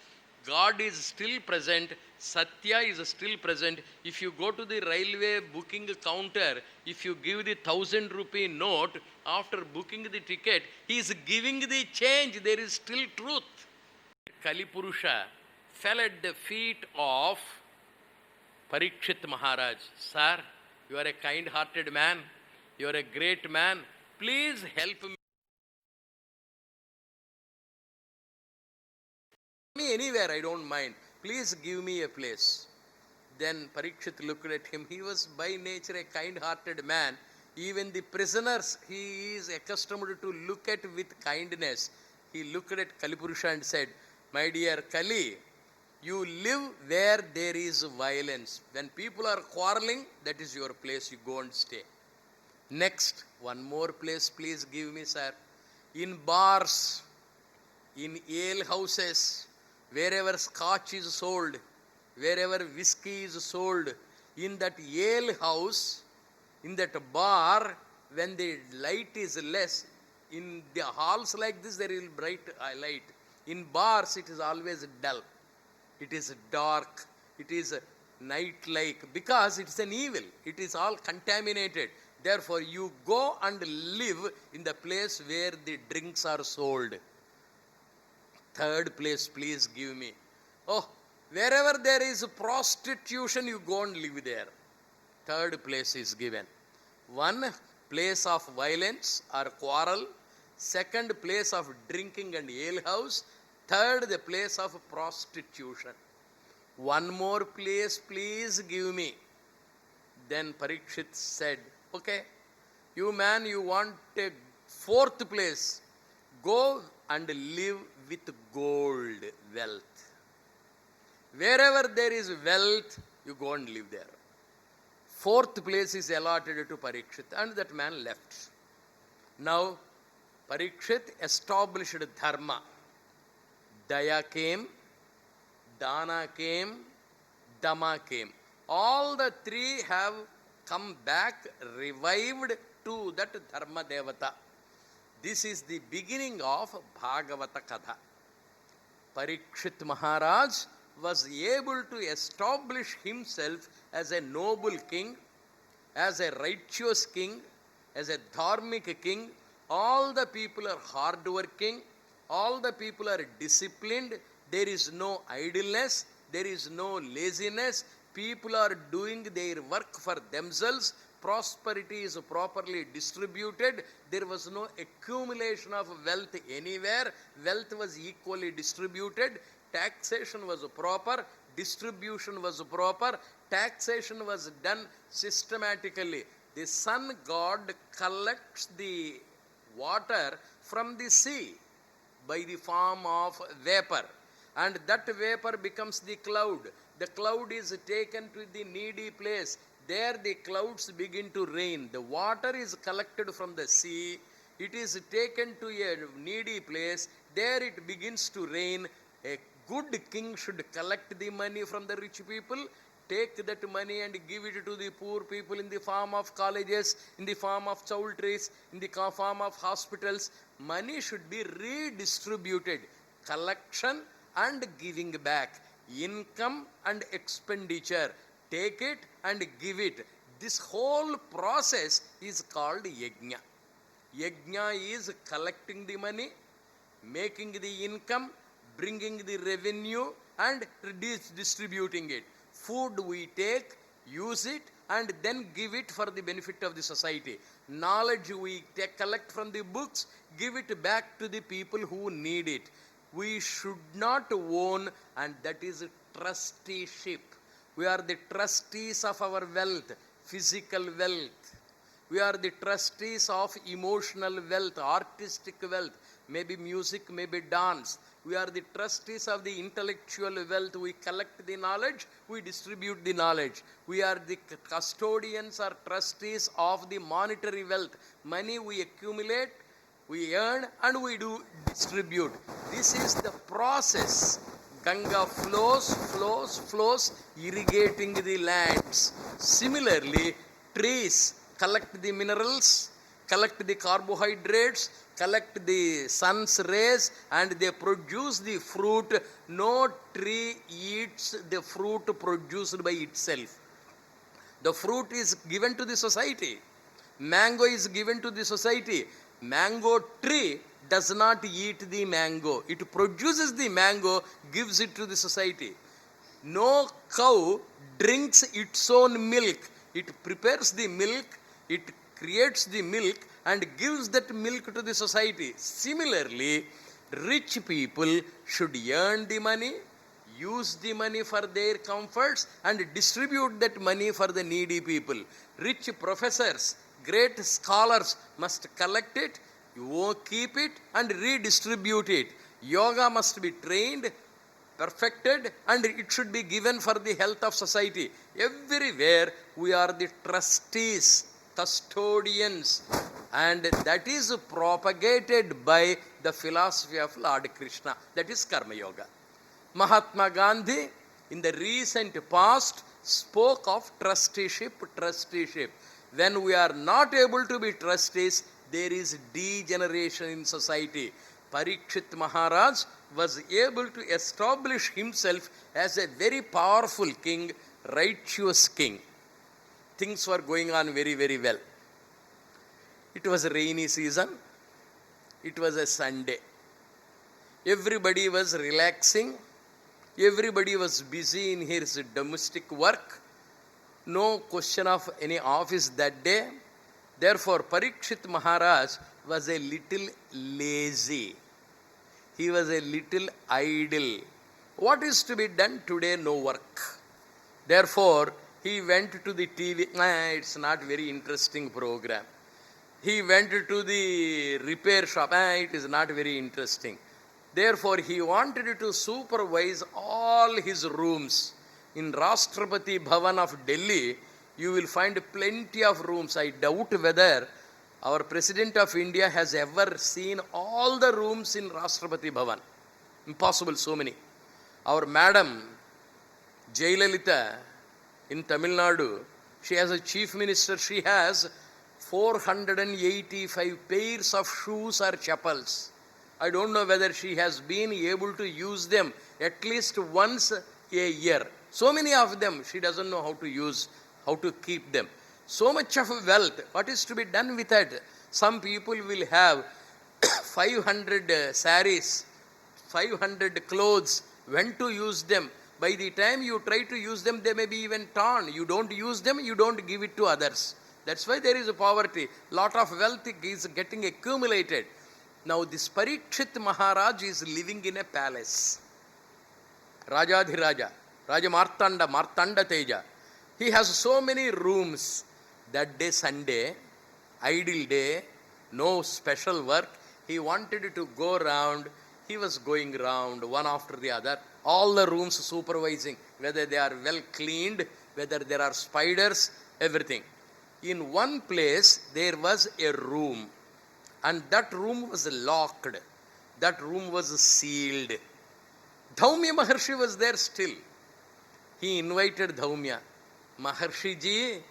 God is still present. Satya is still present. If you go to the railway booking counter, if you give the 1,000 rupee note, after booking the ticket, he is giving the change. There is still truth. Kalipurusha fell at the feet of Parikshit Maharaj. Sir, you are a kind-hearted man. You are a great man. Please help me anywhere. I don't mind. Please give me a place. Then Parikshit looked at him. He was by nature a kind-hearted man. Even the prisoners he is accustomed to look at with kindness. He looked at Kalipurusha and said, my dear Kali, you live where there is violence. When people are quarreling, that is your place. You go and stay. Next, one more place please give me, sir. In bars, in ale houses, wherever scotch is sold, wherever whiskey is sold, in that ale house, in that bar, when the light is less, in the halls like this there is bright light. In bars it is always dull. It is dark. It is night-like because it is an evil. It is all contaminated. Therefore, you go and live in the place where the drinks are sold. Third place, please give me. Oh, wherever there is prostitution, you go and live there. Third place is given. One, place of violence or quarrel. Second, place of drinking and alehouse. Third, the place of prostitution. One more place, please give me. Then Parikshit said, okay, you man, you want a fourth place. Go and live with gold, wealth. Wherever there is wealth, you go and live there. Fourth place is allotted to Parikshit, and that man left. Now, Parikshit established dharma. Daya came, Dana came, Dama came. All the three have come back, revived to that Dharma Devata. This is the beginning of Bhagavata Katha. Parikshit Maharaj was able to establish himself as a noble king, as a righteous king, as a dharmic king. All the people are hardworking. All the people are disciplined. There is no idleness. There is no laziness. People are doing their work for themselves. Prosperity is properly distributed. There was no accumulation of wealth anywhere. Wealth was equally distributed. Taxation was proper. Distribution was proper. Taxation was done systematically. The sun god collects the water from the sea by the form of vapor, and that vapor becomes the cloud. The cloud is taken to the needy place. There the clouds begin to rain. The water is collected from the sea. It is taken to a needy place. There it begins to rain. A good king should collect the money from the rich people, take that money and give it to the poor people in the form of colleges, in the form of chowdhuries, in the form of hospitals. Money should be redistributed. Collection and giving back. Income and expenditure. Take it and give it. This whole process is called yajna. Yajna is collecting the money, making the income, bringing the revenue and distributing it. Food we take, use it and then give it for the benefit of the society. Knowledge we collect from the books, give it back to the people who need it. We should not own, and that is trusteeship. We are the trustees of our wealth, physical wealth. We are the trustees of emotional wealth, artistic wealth, maybe music, maybe dance. We are the trustees of the intellectual wealth. We collect the knowledge, we distribute the knowledge. We are the custodians or trustees of the monetary wealth. Money we accumulate, We earn and we do distribute. This is the process. Ganga flows, irrigating the lands. Similarly, trees collect the minerals, collect the carbohydrates, collect the sun's rays, and they produce the fruit. No tree eats the fruit produced by itself. The fruit is given to the society. Mango is given to the society. Mango tree does not eat the mango. It produces the mango, gives it to the society. No cow drinks its own milk. It prepares the milk, it creates the milk and gives that milk to the society. Similarly, rich people should earn the money, use the money for their comforts and distribute that money for the needy people. Rich professors, great scholars must collect it, keep it and redistribute it. Yoga must be trained, perfected, and it should be given for the health of society. Everywhere we are the trustees, custodians, and that is propagated by the philosophy of Lord Krishna. That is Karma Yoga. Mahatma Gandhi in the recent past spoke of trusteeship. When we are not able to be trustees, there is degeneration in society. Parikshit Maharaj was able to establish himself as a very powerful king, righteous king. Things were going on very, very well. It was a rainy season. It was a Sunday. Everybody was relaxing. Everybody was busy in his domestic work. No question of any office that day. Therefore, Parikshit Maharaj was a little lazy. He was a little idle. What is to be done today? No work. Therefore, he went to the TV. It's not very interesting program. He went to the repair shop. It is not very interesting. Therefore, he wanted to supervise all his rooms. In Rashtrapati Bhavan of Delhi, you will find plenty of rooms. I doubt whether our President of India has ever seen all the rooms in Rashtrapati Bhavan. Impossible, so many. Our Madam Jayalalitha in Tamil Nadu, she has a chief minister, she has 485 pairs of shoes or chappals. I don't know whether she has been able to use them at least once a year. So many of them, she doesn't know how to use, how to keep them. So much of wealth, what is to be done with it? Some people will have 500 saris, 500 clothes. When to use them? By the time you try to use them, they may be even torn. You don't use them, you don't give it to others. That's why there is a poverty. Lot of wealth is getting accumulated. Now this Parikshit Maharaj is living in a palace. Rajadhiraja, Raja Martanda Teja. He has so many rooms. That day, Sunday, idle day, no special work. He wanted to go round. He was going round one after the other. All the rooms supervising, whether they are well cleaned, whether there are spiders, everything. In one place, there was a room. And that room was locked. That room was sealed. Dhaumya Maharshi was there still. He invited Dhaumya. Maharshi ji,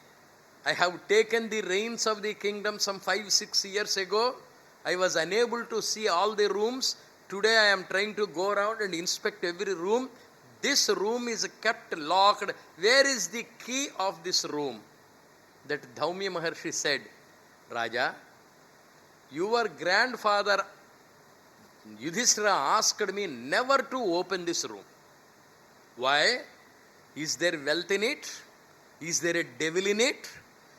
I have taken the reins of the kingdom some 5-6 years ago. I was unable to see all the rooms. Today I am trying to go around and inspect every room. This room is kept locked. Where is the key of this room? That Dhaumya Maharshi said, Raja, your grandfather Yudhishthira asked me never to open this room. Why? Is there wealth in it? Is there a devil in it?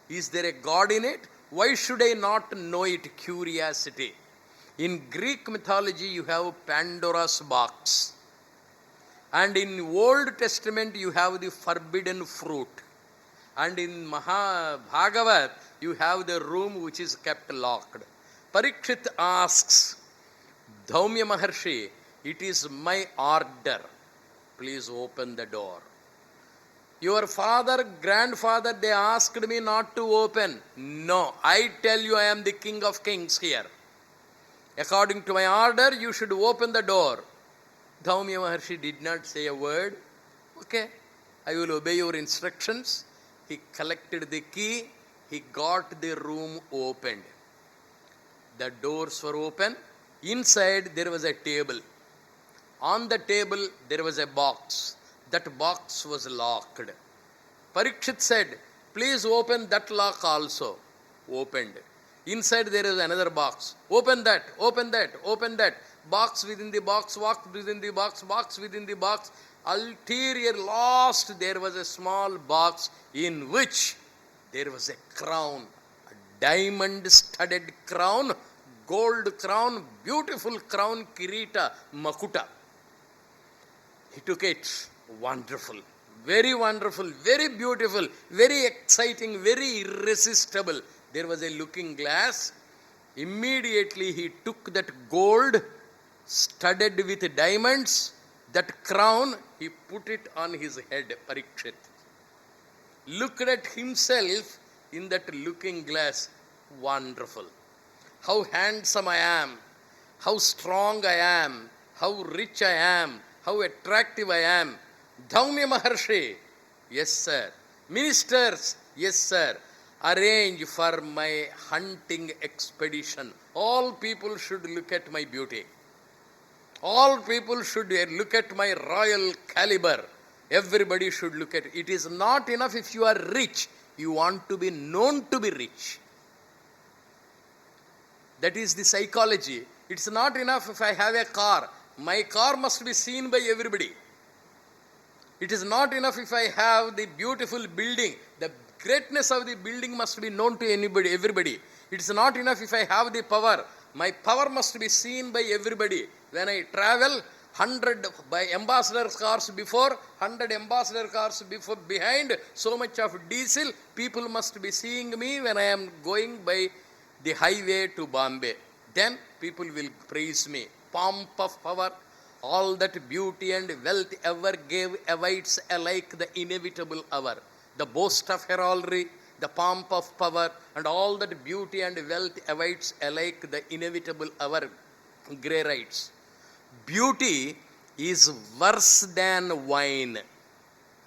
Is there a God in it? Why should I not know it? Curiosity. In Greek mythology, you have Pandora's box. And in Old Testament, you have the forbidden fruit. And in Bhagavat, you have the room which is kept locked. Parikshit asks, Dhaumya Maharshi, it is my order. Please open the door. Your father, grandfather, they asked me not to open. No, I tell you I am the king of kings here. According to my order, you should open the door. Dhaumya Maharshi did not say a word. Okay, I will obey your instructions. He collected the key. He got the room opened. The doors were open. Inside there was a table. On the table there was a box. That box was locked. Parikshit said, please open that lock also. Opened. Inside there is another box. Open that, open that, open that. Box within the box, box within the box, box within the box. Ulterior last there was a small box in which there was a crown. A diamond studded crown, gold crown, beautiful crown, kirita, makuta. He took it. Wonderful. Very wonderful, very beautiful, very exciting, very irresistible. There was a looking glass. Immediately he took that gold studded with diamonds, that crown, he put it on his head, Parikshit. Looked at himself in that looking glass. Wonderful. How handsome I am, how strong I am, how rich I am, how attractive I am. Dhaumya Maharshi, yes sir. Ministers, yes sir. Arrange for my hunting expedition. All people should look at my beauty. All people should look at my royal caliber. Everybody should look at it. It is not enough if you are rich. You want to be known to be rich. That is the psychology. It's not enough if I have a car. My car must be seen by everybody. It is not enough if I have the beautiful building. The greatness of the building must be known to everybody. It is not enough if I have the power. My power must be seen by everybody. When I travel, 100 by ambassador cars before, 100 ambassador cars before, behind, so much of diesel, people must be seeing me when I am going by the highway to Bombay. Then people will praise me. Pomp of power, all that beauty and wealth ever gave awaits alike the inevitable hour. The boast of heraldry, the pomp of power, and all that beauty and wealth awaits alike the inevitable hour. Gray writes, beauty is worse than wine.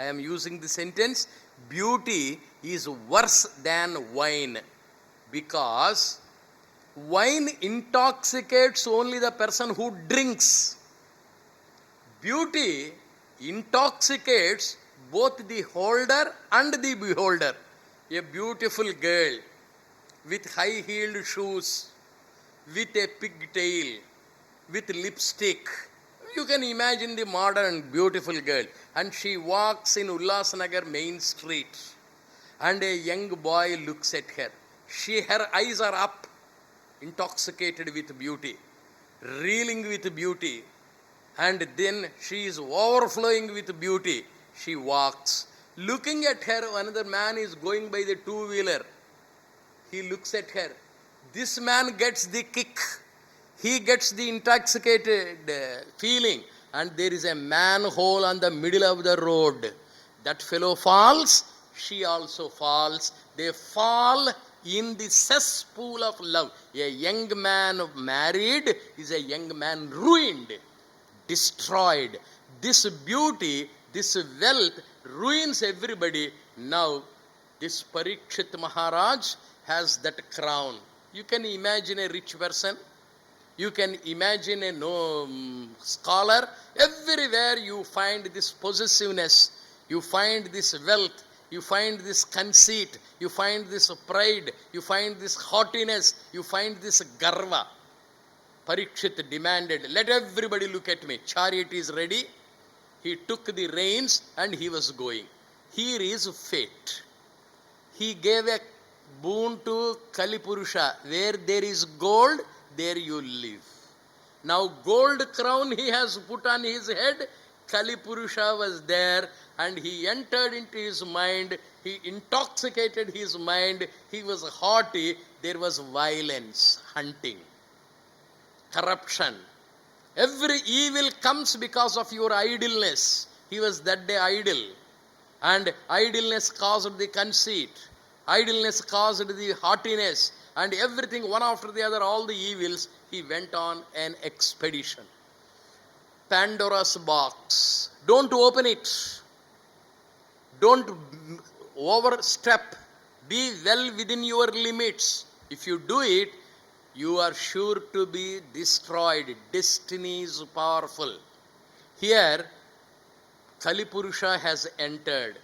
I am using the sentence, beauty is worse than wine, because wine intoxicates only the person who drinks. Beauty intoxicates both the holder and the beholder. A beautiful girl with high-heeled shoes, with a pigtail, with lipstick. You can imagine the modern beautiful girl. And she walks in Ullasnagar main street. And a young boy looks at her. Her eyes are up, intoxicated with beauty, reeling with beauty. And then she is overflowing with beauty. She walks. Looking at her, another man is going by the two-wheeler. He looks at her. This man gets the kick. He gets the intoxicated feeling. And there is a manhole on the middle of the road. That fellow falls. She also falls. They fall in the cesspool of love. A young man married is a young man ruined, destroyed. This beauty, this wealth ruins everybody. Now, this Parikshit Maharaj has that crown. You can imagine a rich person. You can imagine a scholar. Everywhere you find this possessiveness. You find this wealth. You find this conceit. You find this pride. You find this haughtiness. You find this garva. Parikshit demanded, let everybody look at me. Chariot is ready. He took the reins and he was going. Here is fate. He gave a boon to Kalipurusha. Where there is gold, there you live. Now gold crown he has put on his head. Kalipurusha was there and he entered into his mind. He intoxicated his mind. He was haughty. There was violence, hunting, corruption. Every evil comes because of your idleness. He was that day idle. And idleness caused the conceit. Idleness caused the haughtiness. and everything one after the other, all the evils, he went on an expedition. Pandora's box. Don't open it. Don't overstep. Be well within your limits. If you do it, you are sure to be destroyed. Destiny is powerful. Here, Kalipurusha has entered.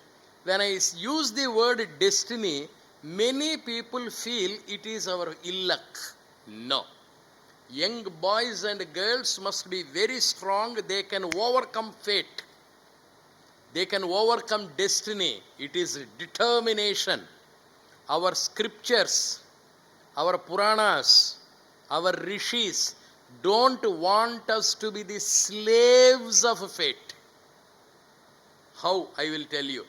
When I use the word destiny, many people feel it is our ill luck. No. Young boys and girls must be very strong. They can overcome fate. They can overcome destiny. It is determination. Our scriptures, our Puranas, our rishis don't want us to be the slaves of fate. How? I will tell you.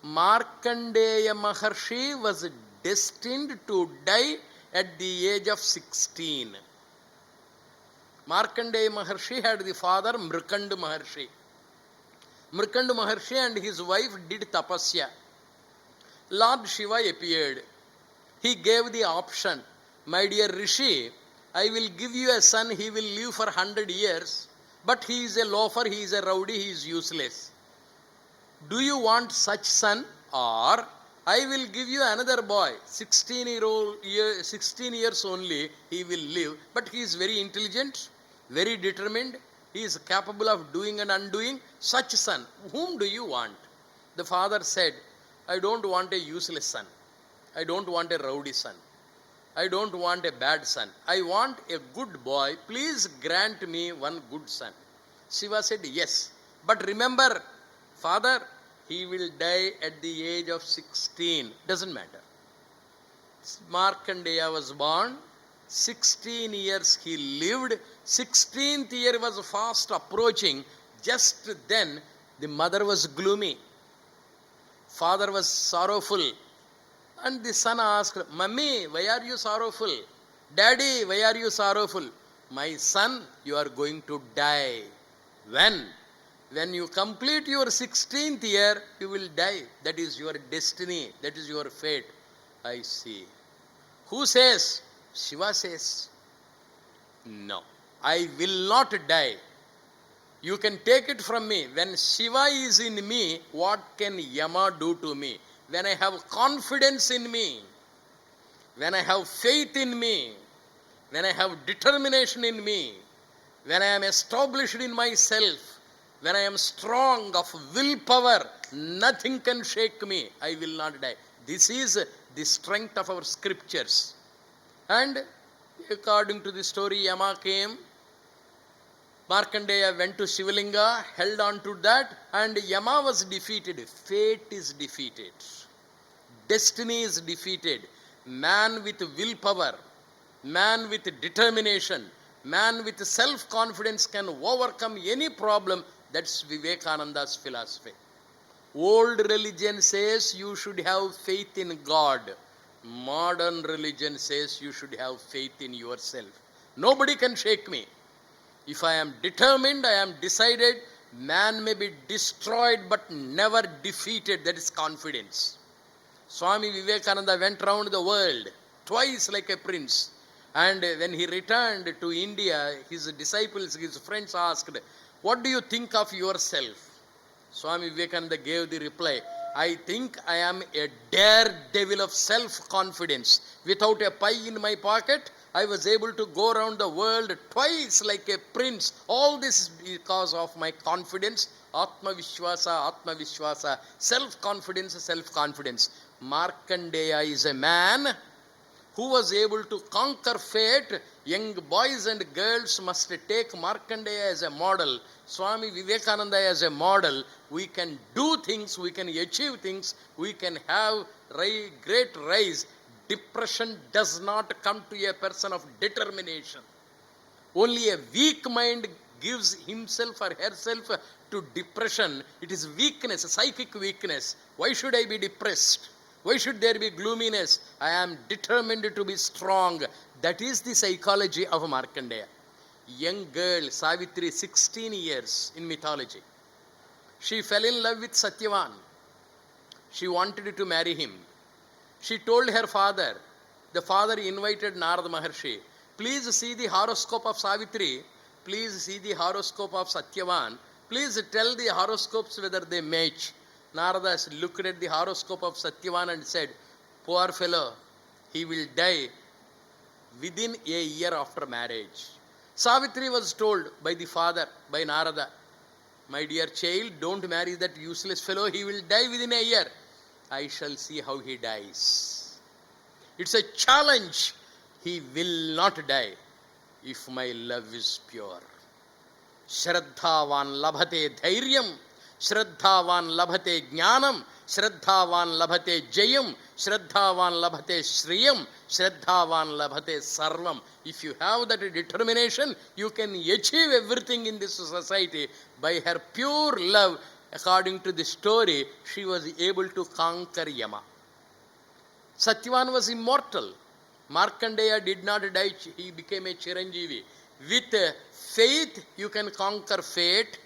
Markandeya Maharshi was destined to die at the age of 16. Markandeya Maharshi had the father Mrikand Maharshi. Mrikand Maharshi and his wife did tapasya. Lord Shiva appeared. He gave the option, my dear Rishi, I will give you a son, he will live for 100 years, but he is a loafer, he is a rowdy, he is useless. Do you want such son, or I will give you another boy, 16 years only he will live, but he is very intelligent, very determined, he is capable of doing and undoing. Such son, whom do you want? The father said, I don't want a useless son. I don't want a rowdy son. I don't want a bad son. I want a good boy. Please grant me one good son. Shiva said, yes. But remember, father, he will die at the age of 16. Doesn't matter. Markandeya was born. 16 years he lived. 16th year was fast approaching. Just then, the mother was gloomy. Father was sorrowful. And the son asked, Mummy, why are you sorrowful? Daddy, why are you sorrowful? My son, you are going to die. When? When you complete your 16th year, you will die. That is your destiny. That is your fate. I see. Who says? Shiva says. No, I will not die. You can take it from me. When Shiva is in me, what can Yama do to me? When I have confidence in me, when I have faith in me, when I have determination in me, when I am established in myself, when I am strong of willpower, nothing can shake me. I will not die. This is the strength of our scriptures. And according to the story, Yama came. Markandeya went to Shivalinga, held on to that, and Yama was defeated. Fate is defeated. Destiny is defeated. Man with willpower, man with determination, man with self-confidence can overcome any problem. That's Vivekananda's philosophy. Old religion says you should have faith in God. Modern religion says you should have faith in yourself. Nobody can shake me. If I am determined, I am decided, man may be destroyed but never defeated. That is confidence. Swami Vivekananda went round the world twice like a prince. And when he returned to India, his disciples, his friends asked, what do you think of yourself? Swami Vivekananda gave the reply, I think I am a daredevil of self-confidence. Without a pie in my pocket, I was able to go around the world twice like a prince. All this is because of my confidence. Atma Vishwasa, self-confidence, self-confidence. Markandeya is a man who was able to conquer fate. Young boys and girls must take Markandeya as a model, Swami Vivekananda as a model. We can do things, we can achieve things, we can have great rise. Depression does not come to a person of determination. Only a weak mind gives himself or herself to depression. It is weakness, psychic weakness. Why should I be depressed? Why should there be gloominess? I am determined to be strong. That is the psychology of Markandeya. Young girl, Savitri, 16 years in mythology. She fell in love with Satyavan. She wanted to marry him. She told her father, the father invited Narada Maharshi, please see the horoscope of Savitri, please see the horoscope of Satyavan, please tell the horoscopes whether they match. Narada looked at the horoscope of Satyavan and said, poor fellow, he will die within a year after marriage. Savitri was told by the father, by Narada, my dear child, don't marry that useless fellow, he will die within a year. I shall see how he dies. It's a challenge. He will not die if my love is pure. Shraddhavan labhate dhairyam, Shraddhavan labhate jnanam, Shraddhavan labhate jayam, Shraddhavan labhate shriyam, Shraddhavan labhate sarvam. If you have that determination, you can achieve everything in this society. By her pure love, according to the story, she was able to conquer Yama. Satyavan was immortal. Markandeya did not die, he became a Chiranjeevi. With faith, you can conquer fate.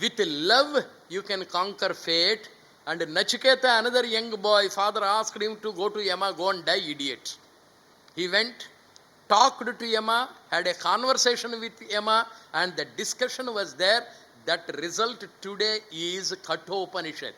With love, you can conquer fate. And Nachiketa, another young boy, father asked him to go to Yama, go and die, idiot. He went, talked to Yama, had a conversation with Yama, and the discussion was there. That result today is Kathopanishad.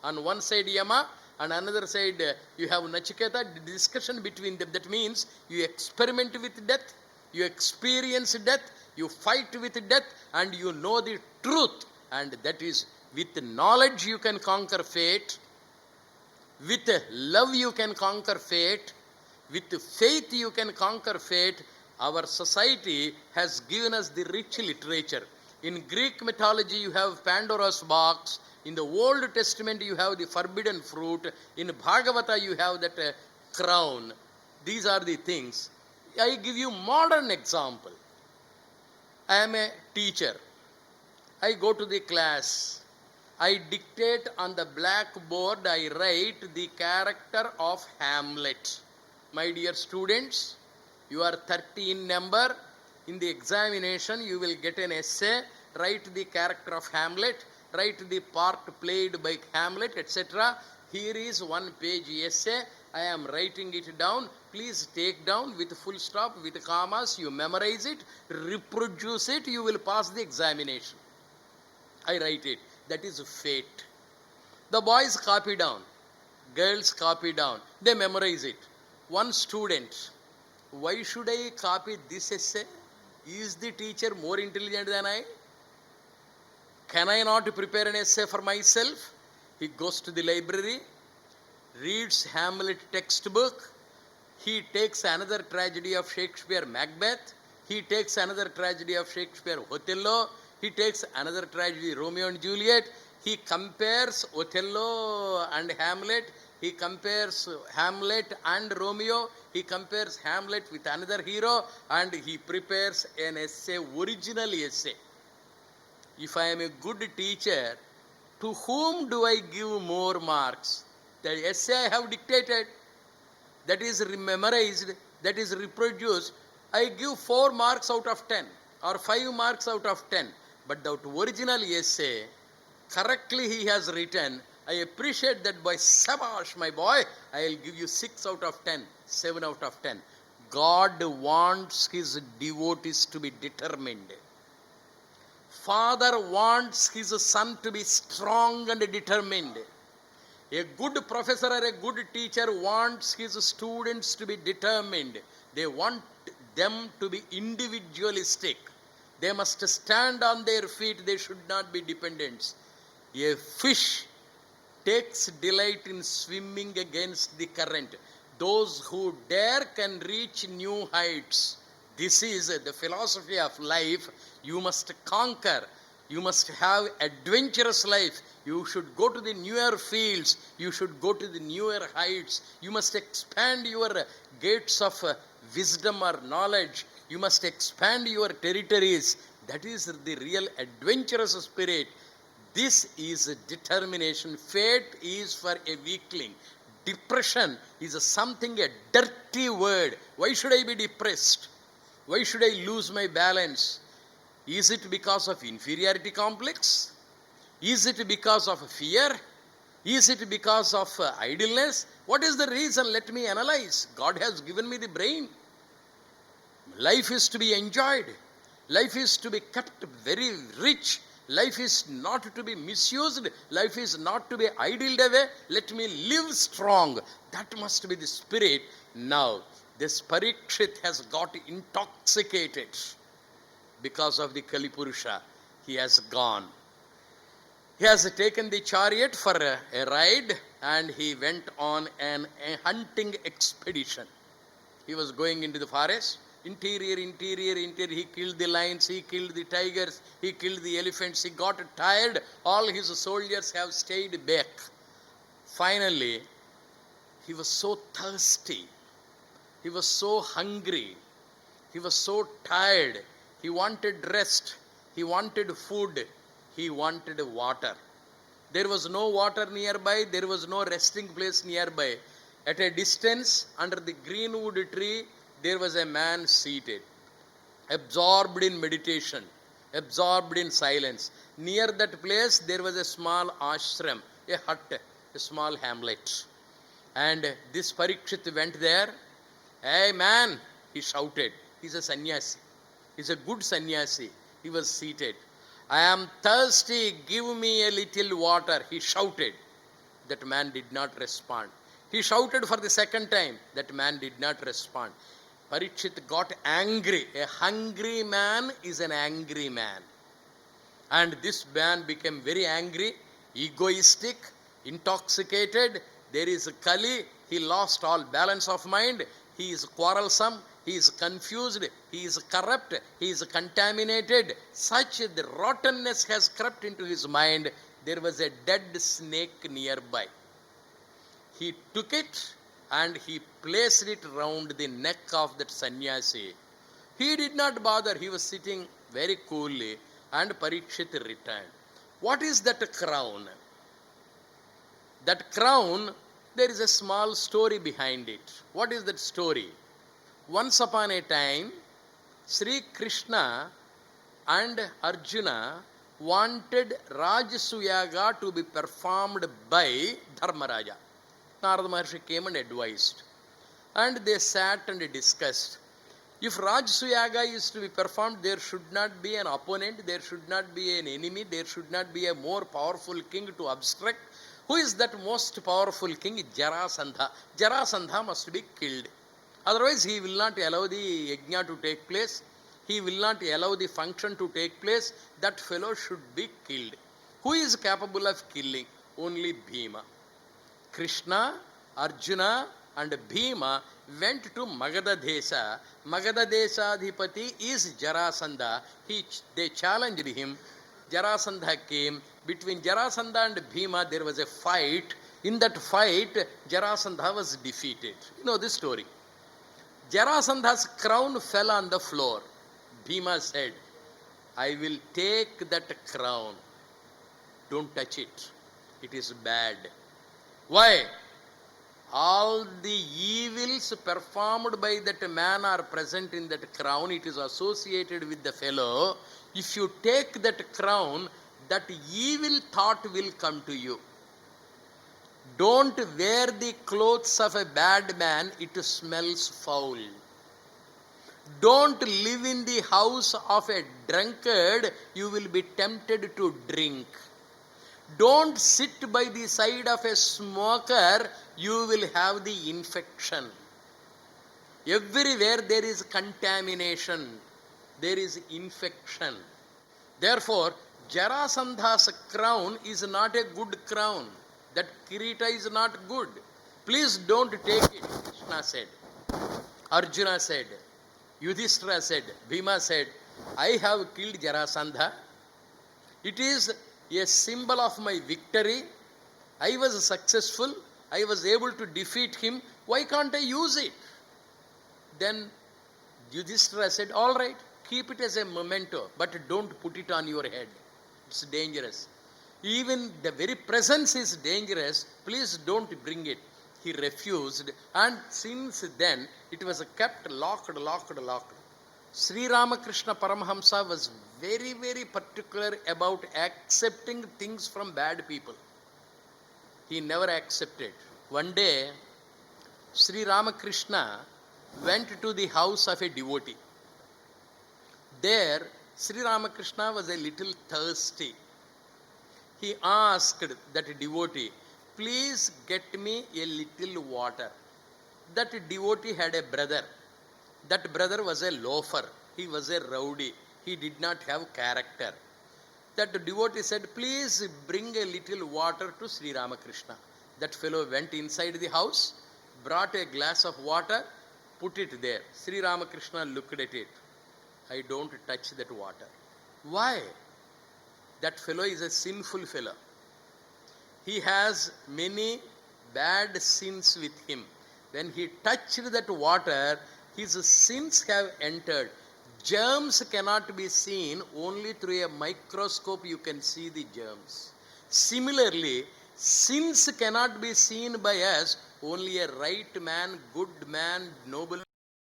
On one side Yama, and another side you have Nachiketa, the discussion between them. That means you experiment with death, you experience death, you fight with death, and you know the truth. And that is, with knowledge you can conquer fate, with love you can conquer fate, with faith you can conquer fate. Our society has given us the rich literature. In Greek mythology you have Pandora's box. In the Old Testament you have the forbidden fruit. In Bhagavata you have that crown. These are the things. I give you modern example. I am a teacher. I go to the class. I dictate on the blackboard, I write the character of Hamlet. My dear students, you are 30 in number. In the examination, you will get an essay, write the character of Hamlet, write the part played by Hamlet, etc. Here is one page essay. I am writing it down. Please take down with full stop, with commas. You memorize it, reproduce it, you will pass the examination. I write it. That is fate. The boys copy down, girls copy down, they memorize it. One student, why should I copy this essay? Is the teacher more intelligent than I? Can I not prepare an essay for myself? He goes to the library, reads Hamlet textbook, he takes another tragedy of Shakespeare, Macbeth, he takes another tragedy of Shakespeare, Othello, he takes another tragedy, Romeo and Juliet. He compares Othello and Hamlet. He compares Hamlet and Romeo. He compares Hamlet with another hero, and he prepares an essay, original essay. If I am a good teacher, to whom do I give more marks? The essay I have dictated, that is memorized, that is reproduced, I give 4 marks out of 10 or 5 marks out of 10. But that original essay, correctly he has written, I appreciate that boy, sabash my boy, I will give you 6 out of 10, 7 out of 10. God wants his devotees to be determined. Father wants his son to be strong and determined. A good professor or a good teacher wants his students to be determined. They want them to be individualistic. They must stand on their feet. They should not be dependents. A fish takes delight in swimming against the current. Those who dare can reach new heights. This is the philosophy of life. You must conquer. You must have adventurous life. You should go to the newer fields. You should go to the newer heights. You must expand your gates of wisdom or knowledge. You must expand your territories. That is the real adventurous spirit. This is determination. Fate is for a weakling. Depression is something, a dirty word. Why should I be depressed? Why should I lose my balance? Is it because of inferiority complex? Is it because of fear? Is it because of idleness? What is the reason? Let me analyze. God has given me the brain. Life is to be enjoyed. Life is to be kept very rich. Life is not to be misused. Life is not to be idled away. Let me live strong. That must be the spirit. Now, this Parikshit has got intoxicated because of the Kalipurusha. He has gone. He has taken the chariot for a ride and he went on a hunting expedition. He was going into the forest. Interior. He killed the lions, he killed the tigers, he killed the elephants. He got tired. All his soldiers have stayed back. Finally, he was so thirsty. He was so hungry. He was so tired. He wanted rest. He wanted food. He wanted water. There was no water nearby. There was no resting place nearby. At a distance, under the greenwood tree, there was a man seated, absorbed in meditation, absorbed in silence. Near that place, there was a small ashram, a hut, a small hamlet. And this Parikshit went there. Hey man, he shouted. He's a sannyasi. He's a good sannyasi. He was seated. I am thirsty, give me a little water, he shouted. That man did not respond. He shouted for the second time. That man did not respond. Parikshit got angry. A hungry man is an angry man. And this man became very angry, egoistic, intoxicated. There is Kali. He lost all balance of mind. He is quarrelsome. He is confused, he is corrupt, he is contaminated. Such the rottenness has crept into his mind. There was a dead snake nearby. He took it and he placed it round the neck of that sannyasi. He did not bother. He was sitting very coolly and Parikshit returned. What is that crown? That crown, there is a small story behind it. What is that story? Once upon a time, Sri Krishna and Arjuna wanted Rajasuyaga to be performed by Dharmaraja. Narada Maharshi came and advised. And they sat and discussed. If Rajasuyaga is to be performed, there should not be an opponent, there should not be an enemy, there should not be a more powerful king to obstruct. Who is that most powerful king? Jarasandha. Jarasandha must be killed. Otherwise, he will not allow the yajna to take place. He will not allow the function to take place. That fellow should be killed. Who is capable of killing? Only Bhima. Krishna, Arjuna and Bhima went to Magadha Desha. Magadha Deshadhipati is Jarasandha. They challenged him. Jarasandha came. Between Jarasandha and Bhima, there was a fight. In that fight, Jarasandha was defeated. You know this story. Jarasandha's crown fell on the floor. Bhima said, I will take that crown. Don't touch it. It is bad. Why? All the evils performed by that man are present in that crown. It is associated with the fellow. If you take that crown, that evil thought will come to you. Don't wear the clothes of a bad man, it smells foul. Don't live in the house of a drunkard, you will be tempted to drink. Don't sit by the side of a smoker, you will have the infection. Everywhere there is contamination, there is infection. Therefore, Jarasandha's crown is not a good crown. That kirita is not good. Please don't take it, Krishna said. Arjuna said. Yudhishthira said. Bhima said, I have killed Jarasandha. It is a symbol of my victory. I was successful. I was able to defeat him. Why can't I use it? Then Yudhishthira said, all right, keep it as a memento, but don't put it on your head. It's dangerous. Even the very presence is dangerous. Please don't bring it. He refused, and since then it was kept locked. Sri Ramakrishna Paramahamsa was very particular about accepting things from bad people. He never accepted. One day, Sri Ramakrishna went to the house of a devotee. There, Sri Ramakrishna was a little thirsty. He asked that devotee, please get me a little water. That devotee had a brother. That brother was a loafer. He was a rowdy. He did not have character. That devotee said, please bring a little water to Sri Ramakrishna. That fellow went inside the house, brought a glass of water, put it there. Sri Ramakrishna looked at it. I don't touch that water. Why? That fellow is a sinful fellow. He has many bad sins with him. When he touched that water, his sins have entered. Germs cannot be seen, only through a microscope you can see the germs. Similarly, sins cannot be seen by us, only a right man, good man, noble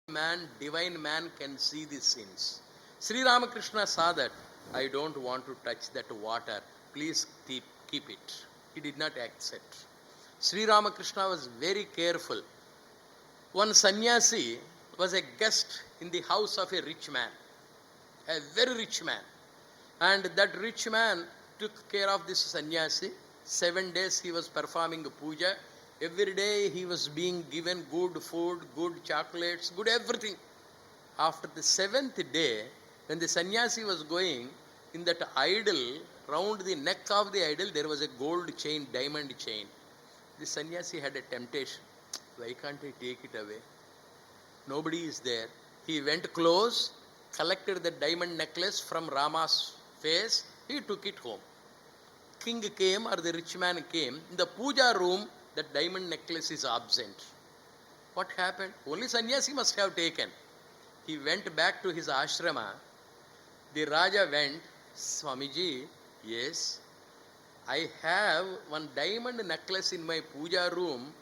man, divine man can see the sins. Sri Ramakrishna saw that. I don't want to touch that water. Please keep it. He did not accept. Sri Ramakrishna was very careful. One sannyasi was a guest in the house of a rich man, a very rich man. And that rich man took care of this sannyasi. 7 days he was performing puja. Every day he was being given good food, good chocolates, good everything. After the 7th day, when the sannyasi was going, in that idol, round the neck of the idol, there was a gold chain, diamond chain. The sannyasi had a temptation. Why can't I take it away? Nobody is there. He went close, collected the diamond necklace from Rama's face. He took it home. King came, or the rich man came. In the puja room, that diamond necklace is absent. What happened? Only sannyasi must have taken. He went back to his ashrama. The Raja went, Swamiji, yes, I have one diamond necklace in my puja room.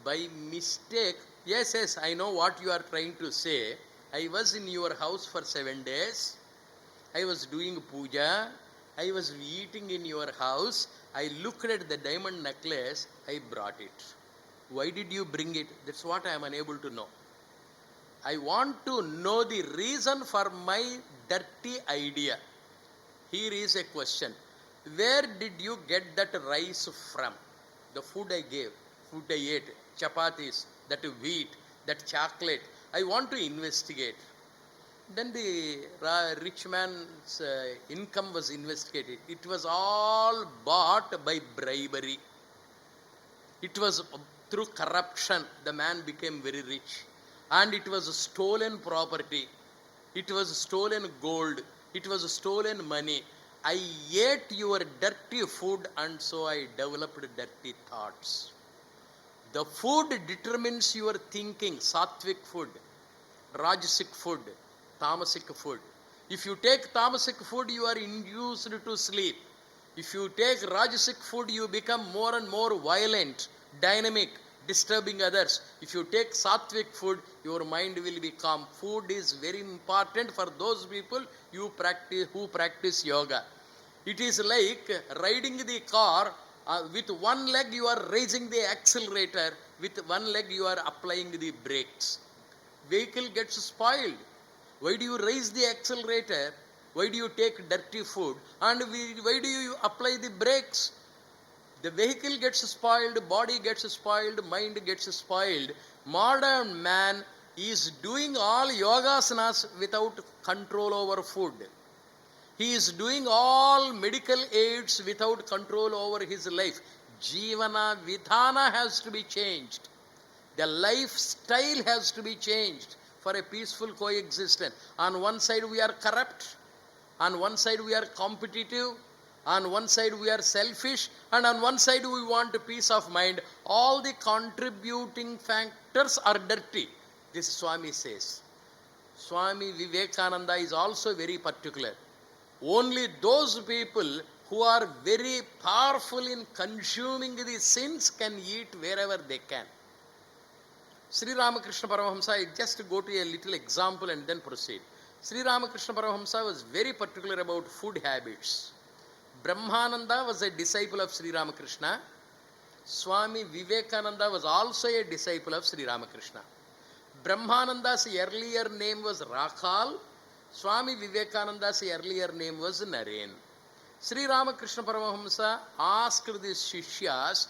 By mistake, yes, I know what you are trying to say. I was in your house for 7 days. I was doing puja. I was eating in your house. I looked at the diamond necklace. I brought it. Why did you bring it? That's what I am unable to know. I want to know the reason for my dirty idea. Here is a question. Where did you get that rice from? The food I gave, food I ate, chapatis, that wheat, that chocolate. I want to investigate. Then the rich man's income was investigated. It was all bought by bribery. It was through corruption. The man became very rich. And it was stolen property. It was stolen gold. It was stolen money. I ate your dirty food, and so I developed dirty thoughts. The food determines your thinking. Sattvic food, Rajasic food, Tamasic food. If you take Tamasic food, you are induced to sleep. If you take Rajasic food, you become more and more violent, dynamic, disturbing others. If you take Sattvic food, your mind will be calm. Food is very important for those people who practice yoga. It is like riding the car. With one leg you are raising the accelerator, with one leg you are applying the brakes. Vehicle gets spoiled. Why do you raise the accelerator? Why do you take dirty food? And why do you apply the brakes? The vehicle gets spoiled, body gets spoiled, mind gets spoiled. Modern man is doing all yogasanas without control over food. He is doing all medical aids without control over his life. Jivana vidhana has to be changed. The lifestyle has to be changed for a peaceful coexistence. On one side we are corrupt, on one side we are competitive, on one side we are selfish, and on one side we want a peace of mind. All the contributing factors are dirty. This Swami says. Swami Vivekananda is also very particular. Only those people who are very powerful in consuming the sins can eat wherever they can. Sri Ramakrishna Paramahamsa, I just go to a little example and then proceed. Sri Ramakrishna Paramahamsa was very particular about food habits. Brahmananda was a disciple of Sri Ramakrishna. Swami Vivekananda was also a disciple of Sri Ramakrishna. Brahmananda's earlier name was Rakhal. Swami Vivekananda's earlier name was Naren. Sri Ramakrishna Paramahamsa asked the Shishyas,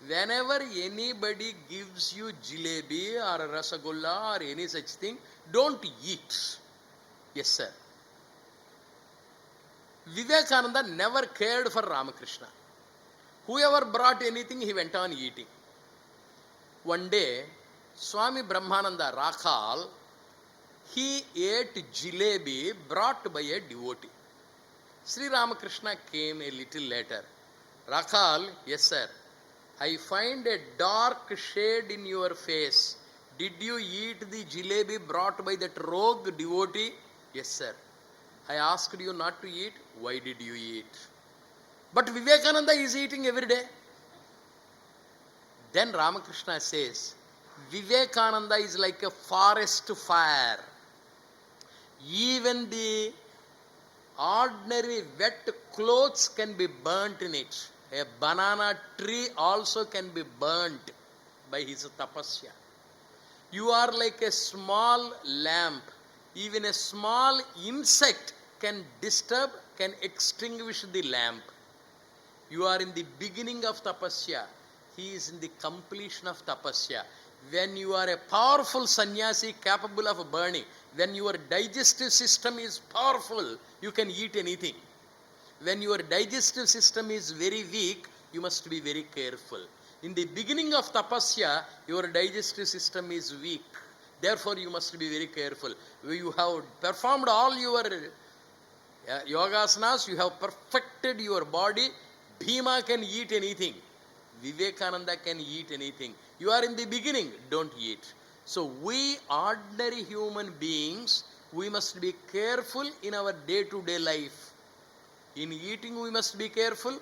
whenever anybody gives you jilebi or rasagulla or any such thing, don't eat. Yes, sir. Vivekananda never cared for Ramakrishna. Whoever brought anything, he went on eating. One day, Swami Brahmananda Rakhal, he ate jilebi brought by a devotee. Sri Ramakrishna came a little later. Rakhal, yes sir, I find a dark shade in your face. Did you eat the jilebi brought by that rogue devotee? Yes sir. I asked you not to eat. Why did you eat? But Vivekananda is eating every day. Then Ramakrishna says, Vivekananda is like a forest fire. Even the ordinary wet clothes can be burnt in it. A banana tree also can be burnt by his tapasya. You are like a small lamp. Even a small insect can disturb, can extinguish the lamp. You are in the beginning of tapasya. He is in the completion of tapasya. When you are a powerful sannyasi capable of burning, when your digestive system is powerful, you can eat anything. When your digestive system is very weak, you must be very careful. In the beginning of tapasya, your digestive system is weak. Therefore, you must be very careful. You have performed all your yogasanas, you have perfected your body. Bhima can eat anything. Vivekananda can eat anything. You are in the beginning, don't eat. So we ordinary human beings, we must be careful in our day-to-day life. In eating we must be careful.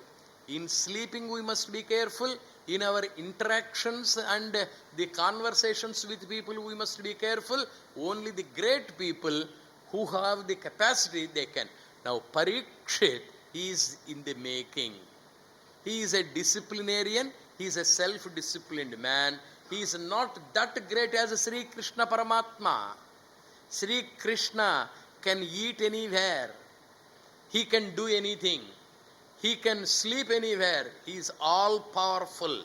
In sleeping we must be careful. In our interactions and the conversations with people we must be careful. Only the great people who have the capacity, they can. Now Parikshit is in the making. He is a disciplinarian. He is a self-disciplined man. He is not that great as Sri Krishna Paramatma. Sri Krishna can eat anywhere. He can do anything. He can sleep anywhere. He is all-powerful,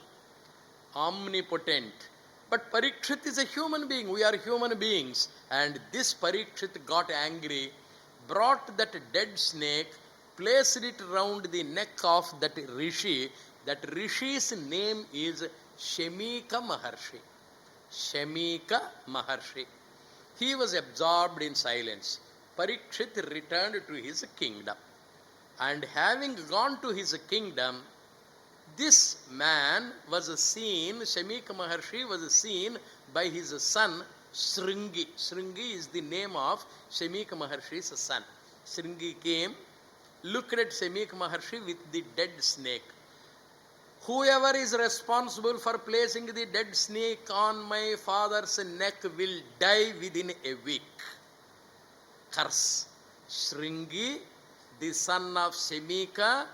omnipotent. But Parikshit is a human being. We are human beings. And this Parikshit got angry, brought that dead snake, placed it round the neck of that rishi. That rishi's name is Shamika Maharshi. Shamika Maharshi. He was absorbed in silence. Parikshit returned to his kingdom. And having gone to his kingdom, this man was seen, Shamika Maharshi was seen by his son Shringi. Shringi is the name of Shamika Maharshi's son. Shringi came, looked at Shamika Maharshi with the dead snake. Whoever is responsible for placing the dead snake on my father's neck will die within a week. Curse. Shringi, the son of Shamika,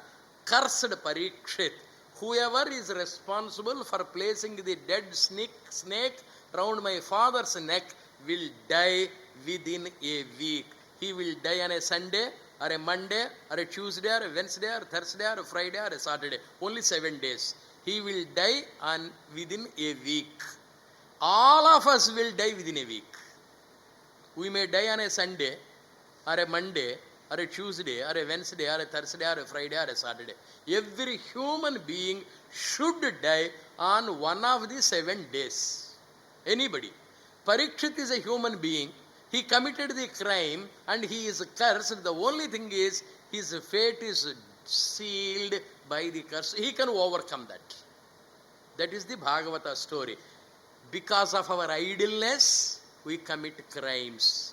cursed Parikshit. Whoever is responsible for placing the dead snake round my father's neck will die within a week. He will die on a Sunday, or a Monday, or a Tuesday, or a Wednesday, or Thursday, or a Friday, or a Saturday. Only 7 days. He will die within a week. All of us will die within a week. We may die on a Sunday, or a Monday, or a Tuesday, or a Wednesday, or a Thursday, or a Friday, or a Saturday. Every human being should die on one of the 7 days. Anybody. Parikshit is a human being. He committed the crime and he is cursed. The only thing is his fate is sealed by the curse. He can overcome that. That is the Bhagavata story. Because of our idleness, we commit crimes.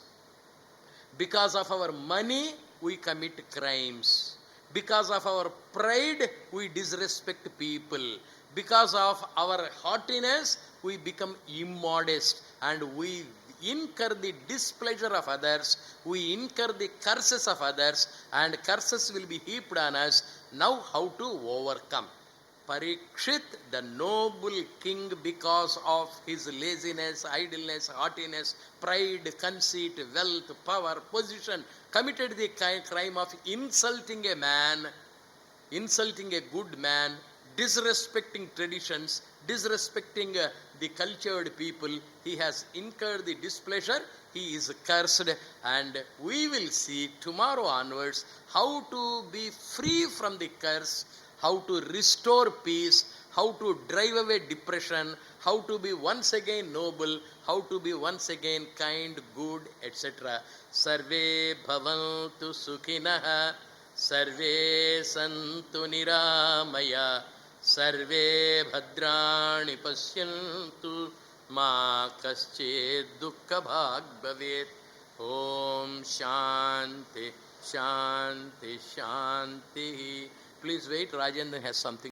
Because of our money, we commit crimes. Because of our pride, we disrespect people. Because of our haughtiness, we become immodest and we incur the displeasure of others, we incur the curses of others, and curses will be heaped on us. Now how to overcome? Parikshit, the noble king, because of his laziness, idleness, haughtiness, pride, conceit, wealth, power, position, committed the crime of insulting a man, insulting a good man, disrespecting traditions, disrespecting the cultured people. He has incurred the displeasure. He is cursed, and we will see tomorrow onwards how to be free from the curse, how to restore peace, how to drive away depression, how to be once again noble, how to be once again kind, good, etc. Sarve bhavantu sukhinah, सर्वे सन्तु निरामया, सर्वे भद्राणि पश्यन्तु, मा कश्चित् दुःखभाग् भवेत्. ॐ शान्ति शान्ति शान्तिः. Please wait, Rajendran has something.